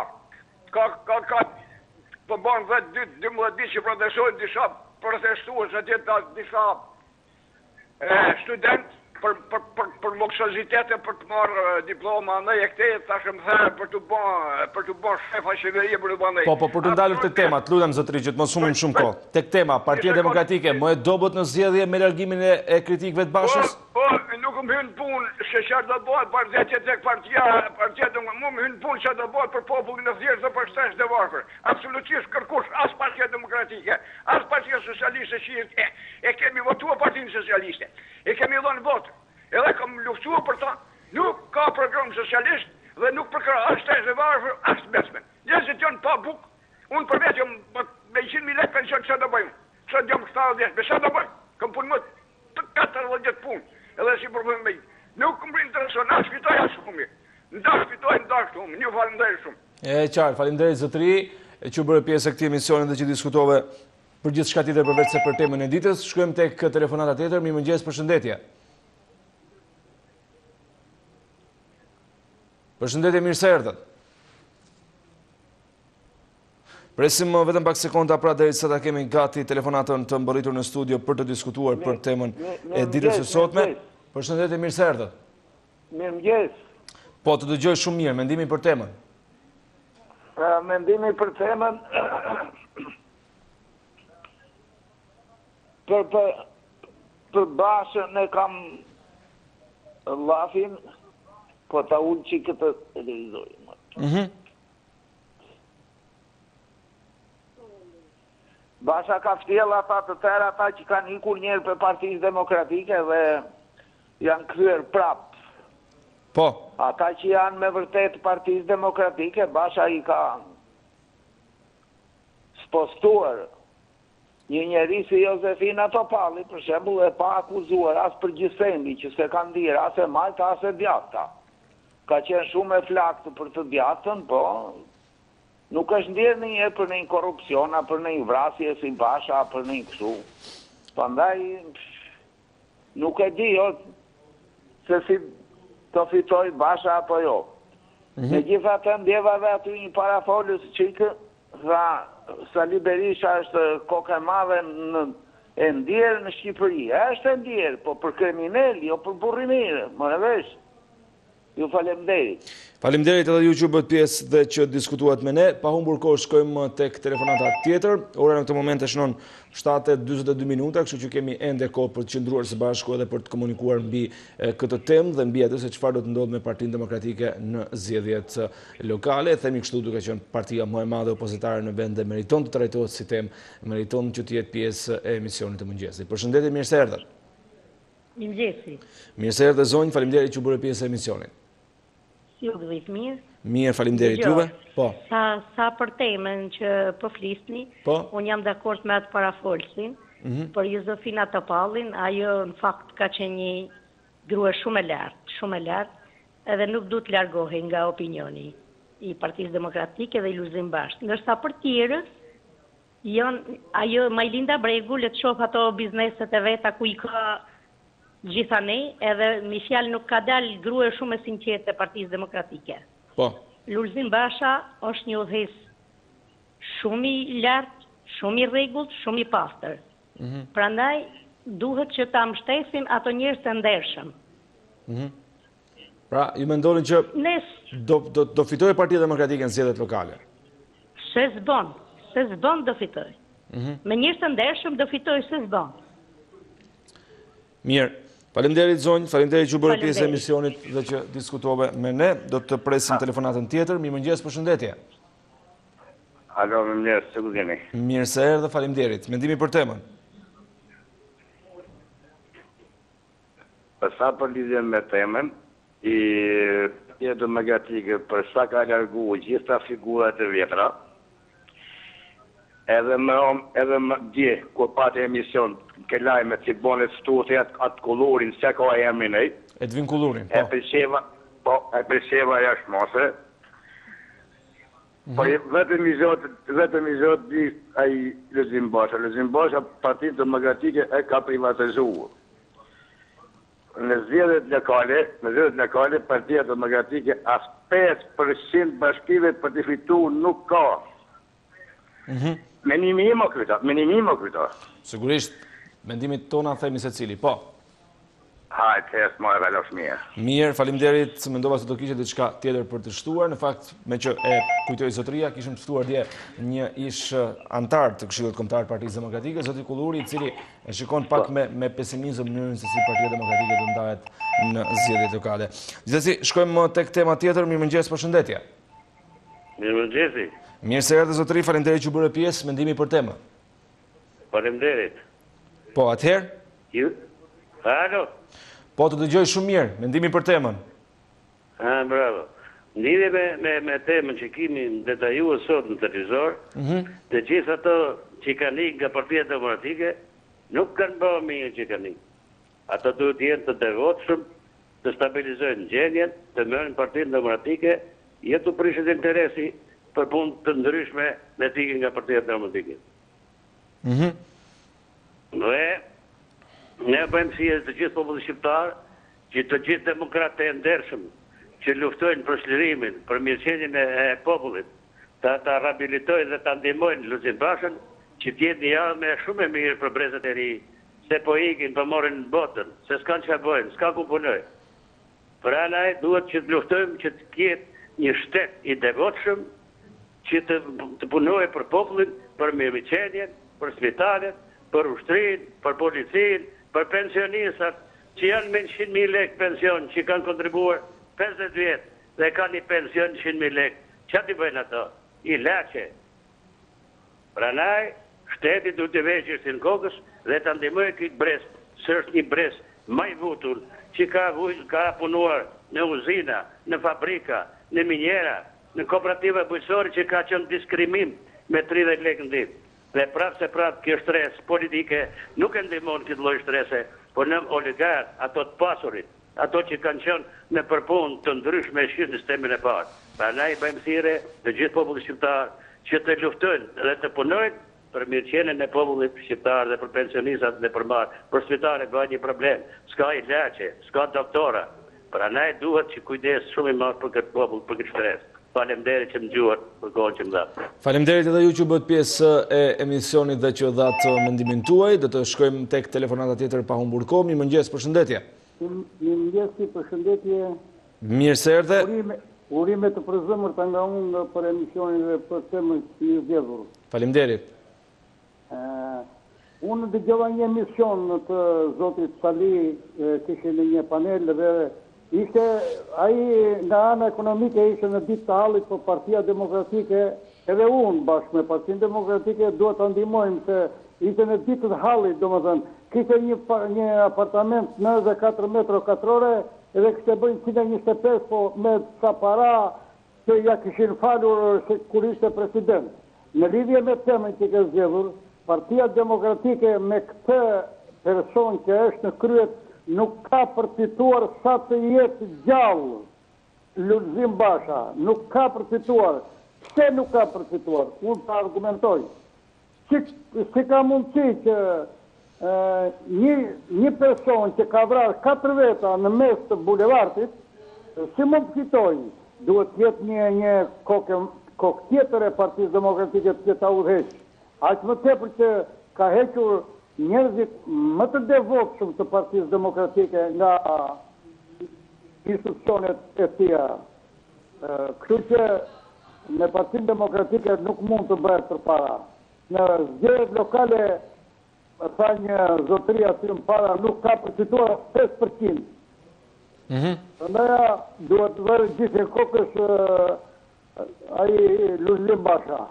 po bën 12 ditë që protestojnë disa protestues atje disa studentë për moksozitete, për të marrë diploma në e këte, tashëm thërë për të bën shefa qeverie për të bën. Po, për të ndalur të temat, lutem zotri që të mos humim shumë kohë. Tek tema, Partia Demokratike, më e dobët në zgjedhje me largimin e kritikëve të Bashës? Po, nuk më hyn punë se çfarë do bëhet partia tek partia do më hyn punë çfarë do bëhet për popullin e thjeshtë dhe për shtetin e varfër. Absolutisht kërkush as Partia Demokratike, as Partia Socialiste që e kemi votuar Partinë Socialiste. E kemi dhënë votë. Edhe kam luftuar për ta, nuk ka program socialist dhe nuk përkra as shtetin e varfër, as besmen. Njerëzit janë pa buk. Unë për vetë me 100.000 lekë pension çfarë do bëjmë? Çfarë jam 70, me çfarë do bëj? Kam punë më 14 punë. Edhe si përpunoj me. Nuk më intereson as fitoj as shumë. Ndash fitoj, ndash shumë. Ju falenderoj shumë. E qartë, faleminderit zotëri që bërë pjesë e këtij emisioni dhe që diskutove për gjithë shka tjetër përveç se për temën e ditës. Shkojmë tek telefonata tjetër. Mirëmëngjes, përshëndetje. Përshëndetje, mirë se erdhët. Presim vetëm pak sekonda pra derisa ta kemi gati telefonatën të mbërritur në studio për të diskutuar për temën e ditës së sotme. Përshëndetje, mirë se erdhët. Mirëmëngjes. Po, të dëgjoj shumë mirë, mendimi për temën. Mendimi për temën për Bashën e kam llafin, po ta unë që këtë televizor. Basha ka ftjell ata të tërë, ata që kanë ikur njerë për Partisë Demokratike dhe janë kryer prap. Po. Ata që janë me vërtet Partisë Demokratike, Basha i ka spostuar një njeri si Josefina Topalli, për shembull, e pa akuzuar as për Gjysemi, që se kanë dirë as e majta as e djathta. Ka qenë shumë e flaktë për të djathtën, po nuk është ndjerë një për një korupciona, për një vrasje si Basha, për një kështu. Prandaj nuk e di, se si të fitoj Basha apo jo. Me gjitha të ndjeva dhe aty një parafolës qikë, tha, Sali Berisha është kokë e madhe e ndjerë në Shqipëri. Është e ndjerë, po për kriminal, jo për burrimire, më në vesh. Ju falemderit. Falemderit edhe ju që bët pjesë dhe që diskutuat me ne. Pa humbur kohë shkojmë tek telefonata tjetër. Ora në këtë moment e shënon 7:42 minuta, kështu që kemi ende kohë për të qëndruar së bashku edhe për të komunikuar mbi këtë temë dhe mbi atë se çfarë do të ndodhë me Partinë Demokratike në zgjedhjet lokale. Themi kështu duke qenë partia më e madhe opozitare në vend dhe meriton të trajtohet si temë, meriton që të jetë pjesë e emisionit të mëngjesit. Përshëndetje, mirë se erdhët. Mirëmëngjesi. Mirë se erdhët zonjë, faleminderit që bëre pjesë e emisionit. Si u gëzit mirë? Mirë, faleminderit juve. Po. Sa për temën që po flisni, unë jam dakord me atë parafolsin, për Josefina Topallin, ajo në fakt ka qenë një grua shumë e lartë, edhe nuk du të largohi nga opinioni i Partisë Demokratike dhe i Lulzim Bashkë. Ndërsa për tjerës, ajo Majlinda Bregu, le të shoh ato bizneset e veta ku i ka gjithanej, edhe mi fjalë nuk ka dalë grua shumë e sinqertë e Partisë Demokratike. Po. Lulzim Basha është një udhëheqës shumë i lartë, shumë i rregullt, shumë i pastër. Prandaj duhet që ta mbështesim ato njerëz të ndershëm. Pra, ju mendoni që do fitojë Partia Demokratike në zgjedhjet lokale? Se s'bën do fitojë. Me njerëz të ndershëm do fitojë se s'bën. Mirë. Faleminderit zonjë, faleminderit që bërë pjesë e emisionit dhe që diskutove me ne. Do të presim telefonatën tjetër. Mirëmëngjes, përshëndetje. Alo, mirëmëngjes, se ku jeni? Mirë se erdhe, faleminderit. Mendimi për temën? Për sa për lidhje me temën, i Partia Demokratike për sa ka largu gjitha figurat e vjetra, edhe më dje, kur pati emision, ke lajme që bonet stutje atë kulurin, se ka e eminej. Edvin kulurin, po. E përsheva jashtë mose. Po vetëm i zotë di ai Lulzim Basha. Lulzim Basha, Partinë Demokratike e ka privatizuar. Në zgjedhjet lokale, Partia Demokratike as 5% bashkive për të fituar nuk ka. Menimimo këta. Sigurisht, mendimit tona themi se cili, po. Hajtë, thesë më e velosh mirë. Mirë, faleminderit, mendova se do kishte diçka tjetër për të shtuar. Në fakt, me që e kujtoi zotëria, kishim të ftuar dje një ish antar të Këshillit Kombëtar të Partisë Demokratike, zoti Kulluri, i cili e shikon pak me pesimizëm mënyrën se si Partia Demokratike do ndahet në zgjedhjet lokale. Gjithsesi, shkojmë tek tema tjetër. Mirëmëngjes, përshëndetje. Mirëmëngjesi. Mirë se erdhe zotëri, faleminderit që bëre pjesë, mendimi për temën. Faleminderit. Po, atëherë? Alo. Po, të dëgjoj shumë mirë, mendimi për temën. Bravo. Lidhje me temën që kemi detajuar sot në televizor, të gjithë ato që kanë ikë nga Partia Demokratike, nuk kanë bërë mirë që kanë ikë. Ato duhet të jenë të devotshëm, të stabilizojnë gjendjen, të merren Partinë Demokratike, jetë të prishet interesi për punë të ndryshme me tikën nga Partia Demokratike. Dhe ne bëjmë si të gjithë populli shqiptar, që të gjithë demokratë e ndershëm që luftojnë për çlirimin, për mirëqenien e popullit, ta rehabilitojnë dhe ta ndihmojnë Lulzim Bashën, që t'jetë një javë shumë e mirë për brezët e ri, se po ikin, po morin në botën, se s'kan që bojnë, s'ka ku punoj. Për anaj duhet që të luftojmë që të ketë një shtet i devotshëm që të punojë për popullin, për mirëqenien, për spitalet, për ushtrin, për policin, për pensionistat, që janë me 100.000 lekë pension, që kanë kontribuar 50 vjetë dhe kanë një pension 100.000 lekë. Që t'i bëjnë ato? I leqe. Pranaj, shteti duhet të veqë në kokës dhe të ndihmojë këtë brez, së është një brez maj vutur, që ka punuar në uzina, në fabrika, në minjera, në kooperativa bujqësore që ka qenë diskrimim me 30 lekë në ditë. Dhe prapë se prapë kjo stres politike nuk e ndihmon këtë lloj strese, por në oligarët, ato të pasurit, ato që kanë qenë në përpunë të ndryshme e shqyrë në sistemin e parë. Pra na i bëjmë thirrje të gjithë popullit shqiptar që të luftojnë dhe të punojnë për mirëqenien e popullit shqiptar dhe për pensionistat dhe për marë. Për spitale bëhet një problem, s'ka ilaçe, s'ka doktora. Pra na duhet që kujdes shumë i madh për këtë popull, për këtë stres. Faleminderit që më dëgjuat për kohën që më dha. Faleminderit edhe ju që bëhet pjesë e emisionit dhe që dhatë mendimin tuaj. Do të shkojmë tek telefonata tjetër pa humbur kohë. Mirëmëngjes, përshëndetje. Mirëmëngjes, përshëndetje. Mirë se erdhe. Urime të përzemërta nga unë për emisionin dhe për temën që ju Dhjetor. Faleminderit. Unë dëgjova një emision të zotit Sali, kishte në një panel dhe ishte, ai nga ana ekonomike ishte në ditë të hallit për Partia Demokratike, edhe unë bashkë me Partinë Demokratike duhet të ndihmojmë se ishte në ditë të hallit, domethënë, kishte një apartament 94 metra katrore, edhe kështë e bëjnë 125, po me sa para që ja kishin falur kur ishte president. Në lidhje me temën që ke zgjedhur, Partia Demokratike me këtë person që është në kryet nuk ka përfituar sa të jetë gjallë Lulzim Basha, nuk ka përfituar. Pse nuk ka përfituar? Unë të argumentoj. Si ka mundësi që një person që ka vrarë 4 veta në mes të bulevardit, si mund të fitoj? Duhet jetë një kokë tjetër e Partisë Demokratike të ta udhëheq. Aq më tepër që ka hequr njerëzit më të devotshëm të Partisë Demokratike nga institucionet e tija. Kështu që në Partinë Demokratike nuk mund të bëhet përpara. Në zgjedhjet lokale, tha një zotëri aty më para, nuk ka përfituar 5%. Prandaj duhet të vërë gjithë e kokës ai Lulzim Basha.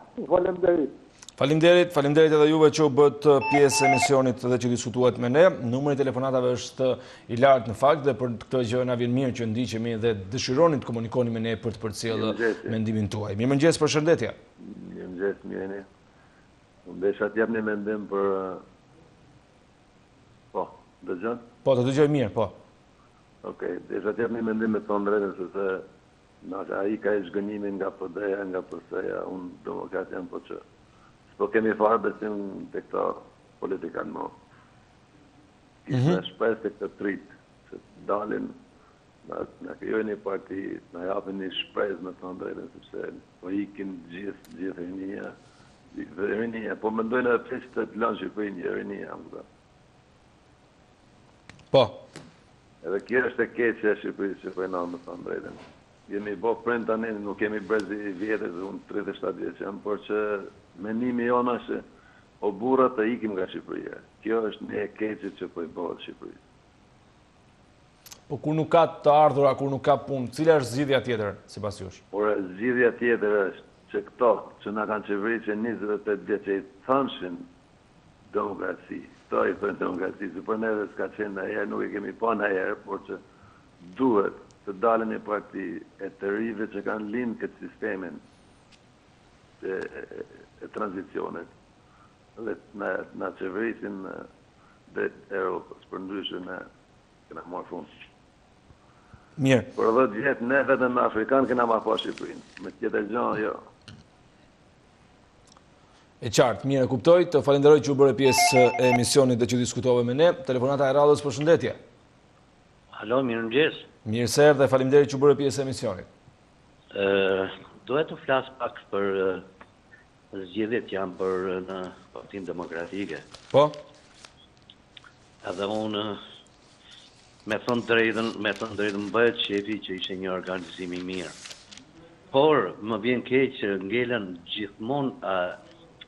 Faleminderit edhe juve që u bët pjesë e emisionit dhe që diskutuat me ne. Numri i telefonatave është i lartë në fakt dhe për këtë gjë na vjen mirë që ndiqemi dhe dëshironi të komunikoni me ne për të përcjellë mendimin tuaj. Mirëmëngjes, përshëndetje. Mirëmëngjes, mirëni. Unë desha të jap një mendim për dëgjon? Po, të dëgjoj mirë, po. Okej, desha të jap një mendim me tonë drejtën se ai ka zhgënjimin nga PD-ja, nga PS-ja, unë demokrat jam po që po kemi farë besim të këta politikanë më. Kishme shpes të këtë tritë, që dalin, në krijojnë një parti, në japin një shpes me të ndrejtën, sepse po ikin gjithë rinia, po mendojnë edhe pse të lanë Shqipërinë një rinia. Po. Edhe kjo është e keqja e Shqipërisë që po e me të ndrejtën. Jemi bo prind tani, nuk kemi brezi vjetës, unë 37 vjetë jam, por që menimi jona që o burrat të ikim nga Shqipëria. Kjo është një e keqit që po i bëhet Shqipërisë. Po kur nuk ka të ardhura, kur nuk ka punë, cila është zgjidhja tjetër, sipas jush? Por zgjidhja tjetër është që këto që na kanë qeverisë 28 vjet që i thonshin demokraci, këto i thonë demokraci, që për neve s'ka qenë ndonjëherë, nuk e kemi pa ndonjëherë, por që duhet të dalën një parti e të rive që kanë linë këtë sistemin e tranzicionit dhe në qeverisin dhe Europës, për ndryshë në këna marë fund. Mirë. Për 10 vjetë ne vetëm në Afrikanë këna marë pa Shqipërinë, me tjetër gjanë, jo. E qartë, mirë e kuptoj, të falenderoj që u bërë pjesë e emisionit dhe që diskutove me ne. Telefonata e radhës, përshëndetje. Alo, mirë mëngjes. Mirë se erdhe, falenderoj që u bërë pjesë e emisionit. Dohet të flas pak për zgjedhjet janë për në Partinë Demokratike. Po? Edhe unë me thënë drejtën bëhet shefi që ishe një organizim i mirë. Por më vjen keq që ngelen gjithmonë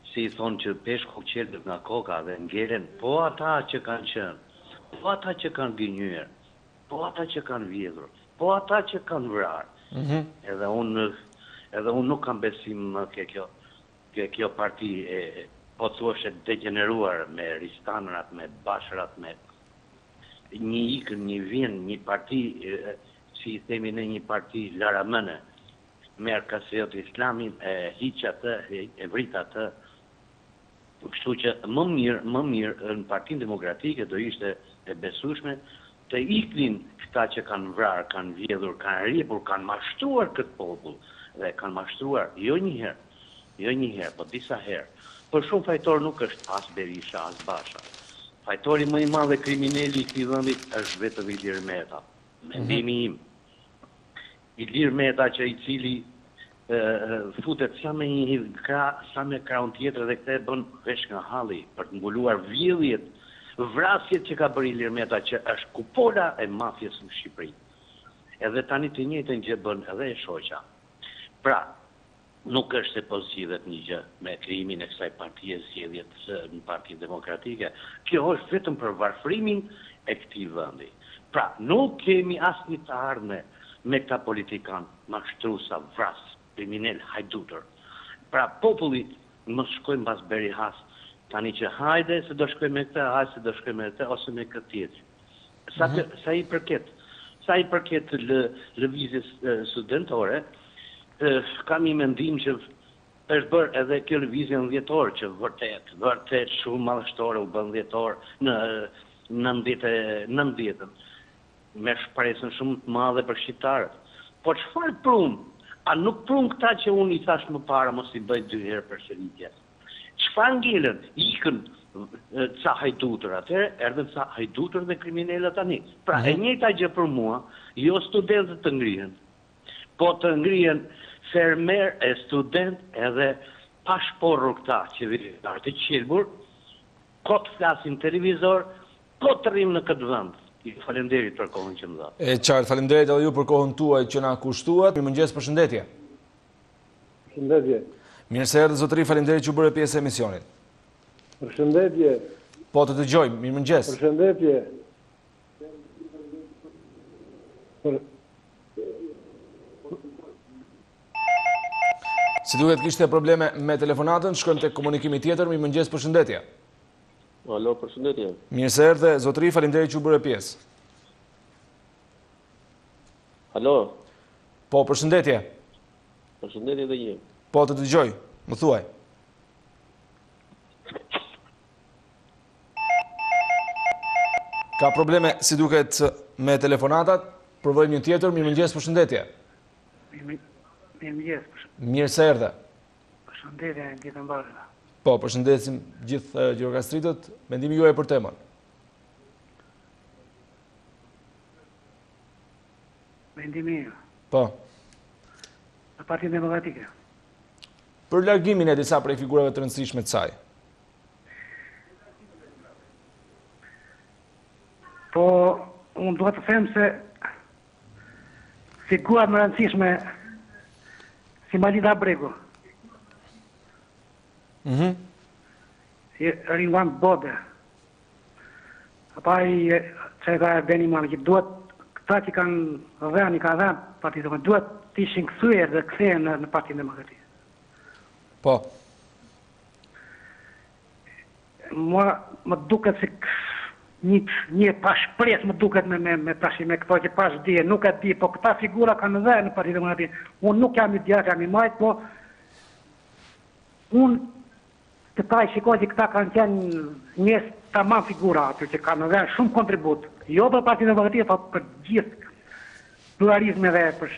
si i thonë që peshku qelët nga koka dhe ngelen po ata që kanë qenë, po ata që kanë gënjur, po ata që kanë vjedhur, po ata që kanë vrarë. Edhe unë nuk kam besim ke kjo parti po thoshe degeneruar me ristanrat, me bashrat, me një ikën, një vjen, një parti, si i themi në një parti laramëne, merë kaseot islamin, hiq atë, e vrit atë. Kështu që më mirë në Partinë Demokratike do ishte e besueshme të iknin këta që kanë vrarë, kanë vjedhur, kanë rripur, kanë mashtruar këtë popull dhe kanë mashtruar jo një herë, po disa herë. Për shumë fajtor nuk është as Berisha, as Basha. Fajtori më i madh dhe kriminali i këtij vendi është vetëm Ilir Meta. Mendimi im. Ilir Meta që i cili futet sa me një krah, sa me krahun tjetër dhe këtë bën vesh nga halli për të mbuluar vjedhjet, vrasjet që ka bërë Ilir Meta që është kupola e mafjes në Shqipëri. Edhe tani të njëjtën gjë bën edhe e shoqja. Pra, nuk është se po zgjidhet një gjë me krijimin e kësaj partie zgjedhjet në Partinë Demokratike. Kjo është vetëm për varfërimin e këtij vendi. Pra, nuk kemi asnjë të ardhme me këta politikan, mashtruesa, vras, kriminal, hajdutër. Pra, populli mos shkojnë mbas Berihas, tani që hajde se do shkojmë me këtë, hajde se do shkojmë me këtë ose me këtë tjetër. Sa i përket lëvizjes studentore, kam i mendim që është bërë edhe kjo lëvizje në Dhjetor, që vërtet shumë madhështore u bën Dhjetor në 90-ën, me shpresën shumë të madhe për shqiptarët. Po çfarë prun? A nuk prun këta që unë i thash më para mos i bëj 2 herë përsëritje? Çfarë ngelen? Ikën ca hajdutër atëherë, erdhën ca hajdutër dhe kriminalë tani. Pra, e njëjta gjë për mua, jo studentët të ngrihen, po të ngrihen fermer e student edhe pashporru këta qeveritar të qelbur, ko të flasin televizor, ko të rrim në këtë vend. Faleminderit për kohën që më dha. E qartë, faleminderit edhe ju për kohën tuaj që na kushtuat. Mirëmëngjes, përshëndetje. Përshëndetje. Mirë se erdhë zotëri, faleminderit që u bërë pjesë e emisionit. Përshëndetje. Po të dëgjojmë, mirëmëngjes. Përshëndetje. Si duket kishte probleme me telefonatën, shkojmë tek komunikimi tjetër. Mirëmëngjes, përshëndetje. Alo, përshëndetje. Mirë se erdhe, zotëri, faleminderit që u bërë pjesë. Alo. Po, përshëndetje. Përshëndetje dhe një. Po, të dëgjoj, më thuaj. Ka probleme si duket me telefonatat, provojmë një tjetër. Mirëmëngjes, përshëndetje. Mirëmëngjes. Mirë se erdhe. Përshëndetje, Ditën Bashkë. Po, përshëndesim gjithë gjirokastritët. Mendimi juaj për temën. Mendimi. Po. Në Partinë Demokratike. Për largimin e disa prej figurave të rëndësishme të saj. Po, unë duhet të them se figurat më rëndësishme si Malida Bregu. Si Rinvan Bode, apa i që ka Beni Mali, që duhet këta që kanë dhenë, i ka dhenë Partinë Demokratike, duhet të ishin kësujer dhe këthejnë në Partinë Demokratike. Po. Mua më duket si një pashpres më duket me këto që pash dje, nuk e di, po këta figura kanë dhenë në Partinë Demokratike. Unë nuk jam i djatë, jam i majtë, po unë këta i shikoj që këta kanë qenë njës tamam figura aty që kanë dhe shumë kontribut. Jo për Partinë Demokratike, po për gjithë pluralizme dhe për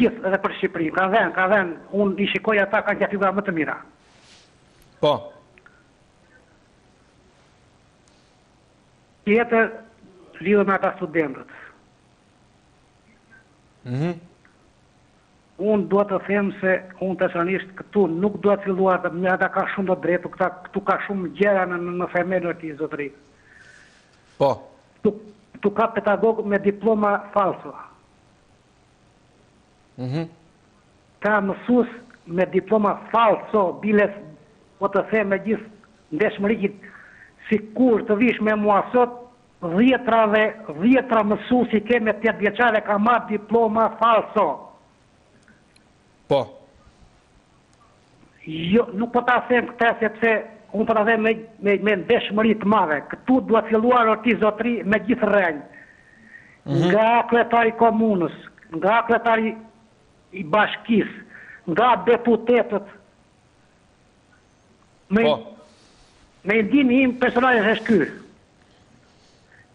gjithë edhe për Shqipëri. Ka dhe, unë i shikoj ata kanë qenë figura më të mira. Po. Tjetër, lidhë me ata studentët. Unë do të them se unë personisht këtu nuk do të filluar të më ata ka shumë të drejtë, këtu ka shumë gjëra në themelin e këtij zotëri. Po. Tu ka pedagog me diploma falso. Ka mësues me diploma falso, biles, po të them me gjithë ndeshmëri, si kur të vish me mua sot, 10 mësuesi ke me 8 vjeçare ka marrë diploma falso. Po. Jo, nuk po ta them këtë sepse unë po ta them me ndeshmëri të madhe. Këtu duhet filluar orti zotëri me gjithë rrenjë. Nga kryetari komunës, nga kryetari i bashkisë, nga deputetët. Me ndihmën im personale është ky.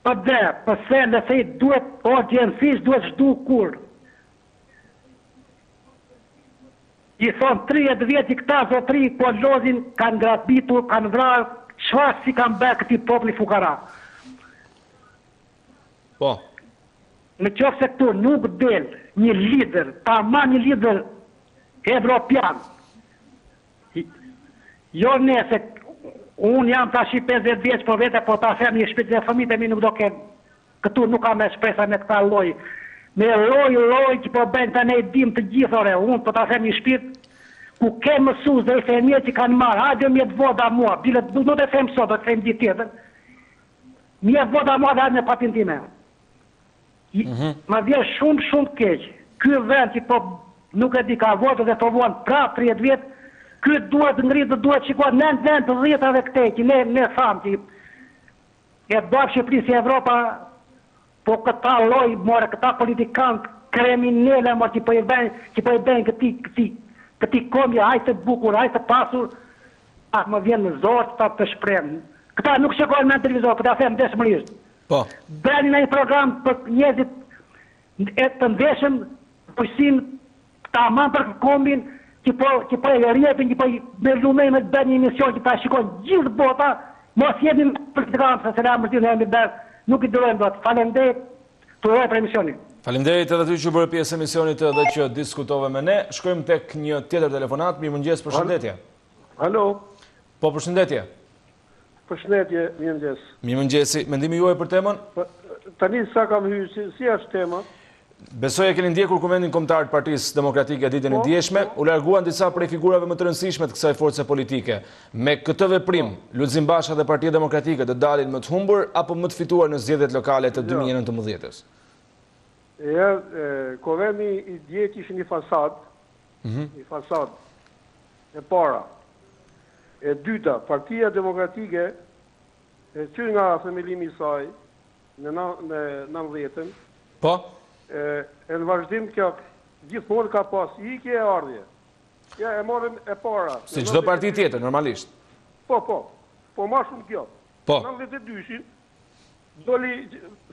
Për se nëse duhet urgjencisht duhet shdu kur. I thonë 30 vjeti këta zotëri po lozin kanë grabitur, kanë vrarë, çfarë si kanë bërë këti populli fukara. Po. Në qoftë se këtu nuk del një lider, tamam një lider evropian. Jo nëse unë jam tash 50 vjeç po vete, po ta them një shpirt e fëmijët e mi nuk do kenë. Këtu nuk kam me shpresa me këta lloj. Me lloj që po bëjnë të ne dim të gjithë ore. Unë po ta them një shpirt ku ke mësues dhe fëmijë që kanë marrë, hajde më të voda mua, bilet nuk do të them sot, do të them ditë tjetër. Mia voda mua dhe me patin time. Ma vjen shumë keq. Ky vend që po nuk e di ka votë dhe po vuan prap 30 vjet. Ky duhet ngritë, duhet shikuar në vend të 10-ave këtej, që ne thamë që e bërë Shqipëri si Evropa, po këta lloj more, këta politikanë kriminale që po i bëjnë këti kombje, aq të bukur, aq të pasur, më vjen në zor të shpreh. Këta nuk shikojnë në televizor, po ta them ndeshmërisht. Po. Bëni një program për njerëzit e të ndeshëm, pojësim tamam për kombin, që po e rrjetin, që po me lumej me të bërë një emision që ta shikojnë gjithë bota, mos jemi politikanë, se selam mërtin e mi bërë, nuk i dërojmë do të. Faleminderit, të uroj për emisionin. Faleminderit edhe ty që bërë pjesë emisionit dhe që diskutove me ne. Shkojmë tek një tjetër telefonat. Mirëmëngjes, përshëndetje. Alo. Po, përshëndetje. Përshëndetje, mirëmëngjes. Mirëmëngjesi. Mendimi juaj për temën? Tani sa kam hyrë, si është tema? Besoj e keni ndjekur komentin kombëtar të Partisë Demokratike ditën e djeshme, u larguan disa prej figurave më të rëndësishme të kësaj force politike. Me këtë veprim, Lulzim Basha dhe Partia Demokratike të dalin më të humbur apo më të fituar në zgjedhjet lokale të 2019-s? Kovendi i djetë ishë një fasad, e para. E dyta, Partia Demokratike, që nga themelimi i saj, në 90-ën, po? E në vazhdim kjo gjithmonë ka pas ikje e ardhje. Ja, e morëm e para. Si çdo parti tjetër, normalisht. Po ma shumë kjo. Po. 92-shin, doli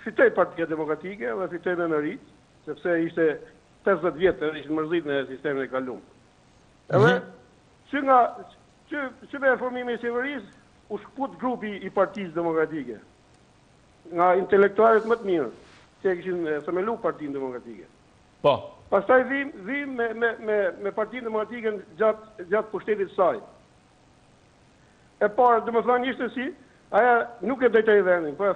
fitoj Partia Demokratike dhe fitoj me merit, sepse ishte 50 vjetë, ishte mërzit në sistemin e kalum. Edhe, që me formime i severis, u shkput grupi i Partisë Demokratike, nga intelektualet më të mirë, që e këshin themelu Partinë Demokratike. Po. Pastaj vim me Partinë Demokratike gjatë pushtetit saj. E parë, dhe më thënë ishte si, aja nuk e dojta i vendin, po e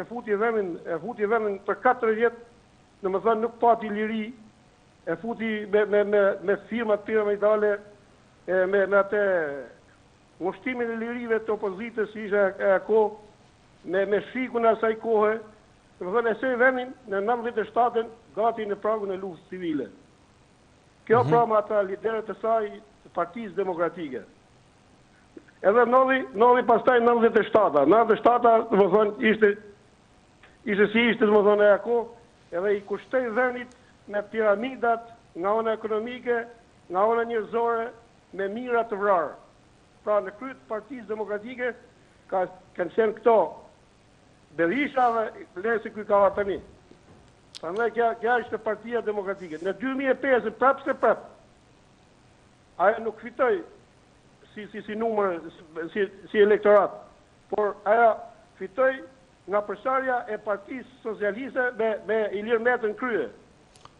futi vendin për 4 vjetë, dhe më thënë nuk pati liri, e futi me firmat piramidale, me atë ngushtimin e lirive të opozitës, ishe e ako, me shikun e asaj kohë, dhe më thënë e se vendin në 97-ën gati në pragun e luftës civile. Kjo pra me ata lideret e saj Partisë Demokratike. Edhe nolli pastaj 97-a. 97-a, dhe më thënë, ishte dhe më thënë e ako, edhe i kushtej vendit me piramidat nga ona ekonomike, nga ona njërzore, me mira të vrarë. Pra në kryet Partisë Demokratike kanë qenë këto Berisha dhe lesi kuj ka vartani. Prandaj kja ishte Partia Demokratike. Në 2005, prap, ajo nuk fitoj si numër, si elektorat. Por aja fitoj nga përsarja e Partisë Socialiste me Ilir Metën krye.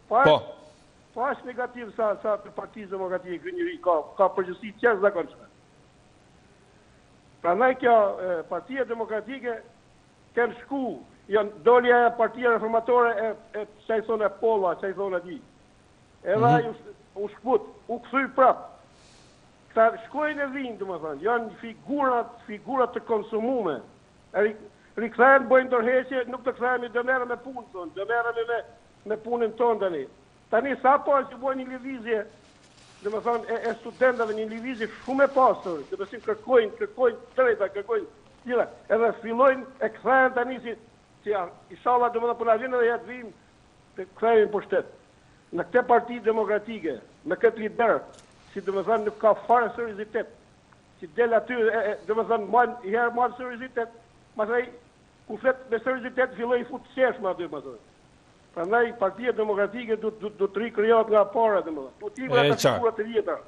Po ashtë negativ sa për Partisë Demokratike kë njëri ka përgjësi qërë zakonshme. Prandaj kjo Partia Demokratike kanë shku, dolja e Partia Reformatore e qaj thonë e Polla, qaj thonë e di. Edhe u shkput, u këthuj prap. Këta shkojnë e vinë, të më thënë, janë figurat të konsumume. Rikthejnë, bojnë dorëheqje, nuk të kthejmë, do merrem me punë, thonë, do merrem me punën tonë tani. Tani sa pas që bojnë një lëvizje, do të thonë, e studentëve një lëvizje shumë e pasur, do të thonë kërkojnë drejta, kërkojnë tjera, edhe fillojnë e kthejnë tani si inshallah do të thonë puna vjen edhe ja të vim të kthejmë pushtet. Në këtë Parti Demokratike, me këtë lider, si do të thonë nuk ka fare seriozitet. Si del aty, do të thonë, marr seriozitet, pastaj ku flet me seriozitet filloi i fut qeshma aty më thonë. Prandaj Partia Demokratike do të rikrijohet nga para, domethënë. Po ti vetë figura të vjetra.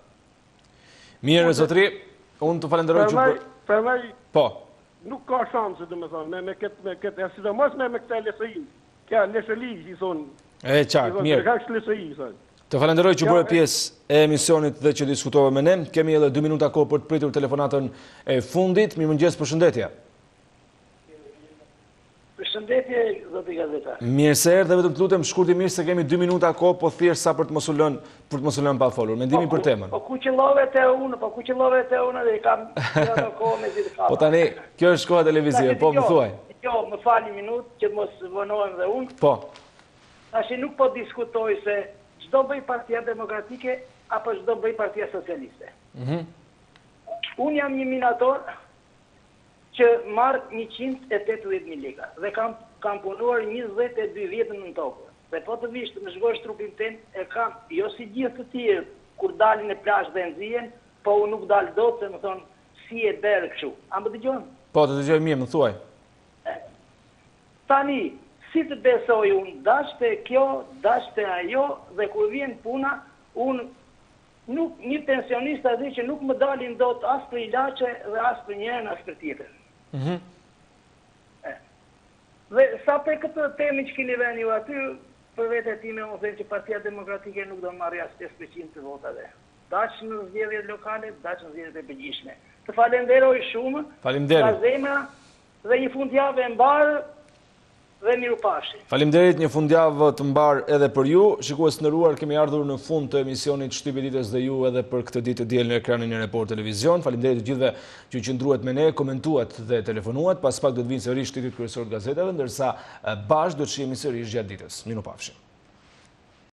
Mirë zotëri, unë të falenderoj që prandaj po. Nuk ka shanse domethënë me këtë sidomos me këtë LSI. Kjo LSI i thonë. E qartë, mirë. Ka LSI thonë. Të falenderoj që bëre pjesë e emisionit dhe që diskutove me ne. Kemi edhe 2 minuta kohë për të pritur telefonatën e fundit. Mirëmëngjes, përshëndetje. Përshëndetje, zoti gazetar. Mirë se erdhe, dhe vetëm të lutem shkurtimisht se kemi 2 minuta kohë, po thjesht sa për të mos u lënë pa folur. Mendimin për temën. Po ku qëllove te unë dhe kam kohë me ditë kava. Po tani, kjo është koha televizive, po më thuaj. Jo, më fal një minutë që mos vonohem dhe unë. Po. Tashi nuk po diskutoj se çdo bëj Partia Demokratike apo çdo bëj Partia Socialiste. Unë jam një minator që marr 180.000 lekë dhe kam punuar 22 vjetë në tokë. Dhe po të vish të më zhgosh trupin tim, e kam, jo si gjithë të tjerë, kur dalin e plash dhe nxjihen, po unë nuk dal dot se më thon si e derë kështu. A më dëgjon? Po, të dëgjoj mirë, më thuaj. Tani, si të besoj unë, dashte kjo, dashte ajo, dhe kur vjen puna, unë nuk një pensionista dhe që nuk më dalin dot as për ilaçe dhe as për njërin as për tjetër. Dhe sa për këtë temë që keni vënë ju aty, për vete time unë them që Partia Demokratike nuk do marrë as 5% të votave. Dash në zgjedhjet lokale, dash në zgjedhjet e përgjithshme. Të falenderoj shumë. Faleminderit. Ka zemra dhe një fundjavë e mbarë dhe mirupafshim. Faleminderit, një fundjavë të mbar edhe për ju. Shikues të nderuar, kemi ardhur në fund të emisionit Shtypi Ditës dhe ju edhe për këtë ditë të diel në ekranin e Report Televizion. Faleminderit të gjithëve që qëndruat me ne, komentuat dhe telefonuat. Pas pak do të vinë sërish titujt kryesorë të gazetave, ndërsa bashkë do të shihemi sërish gjatë ditës. Mirupafshim.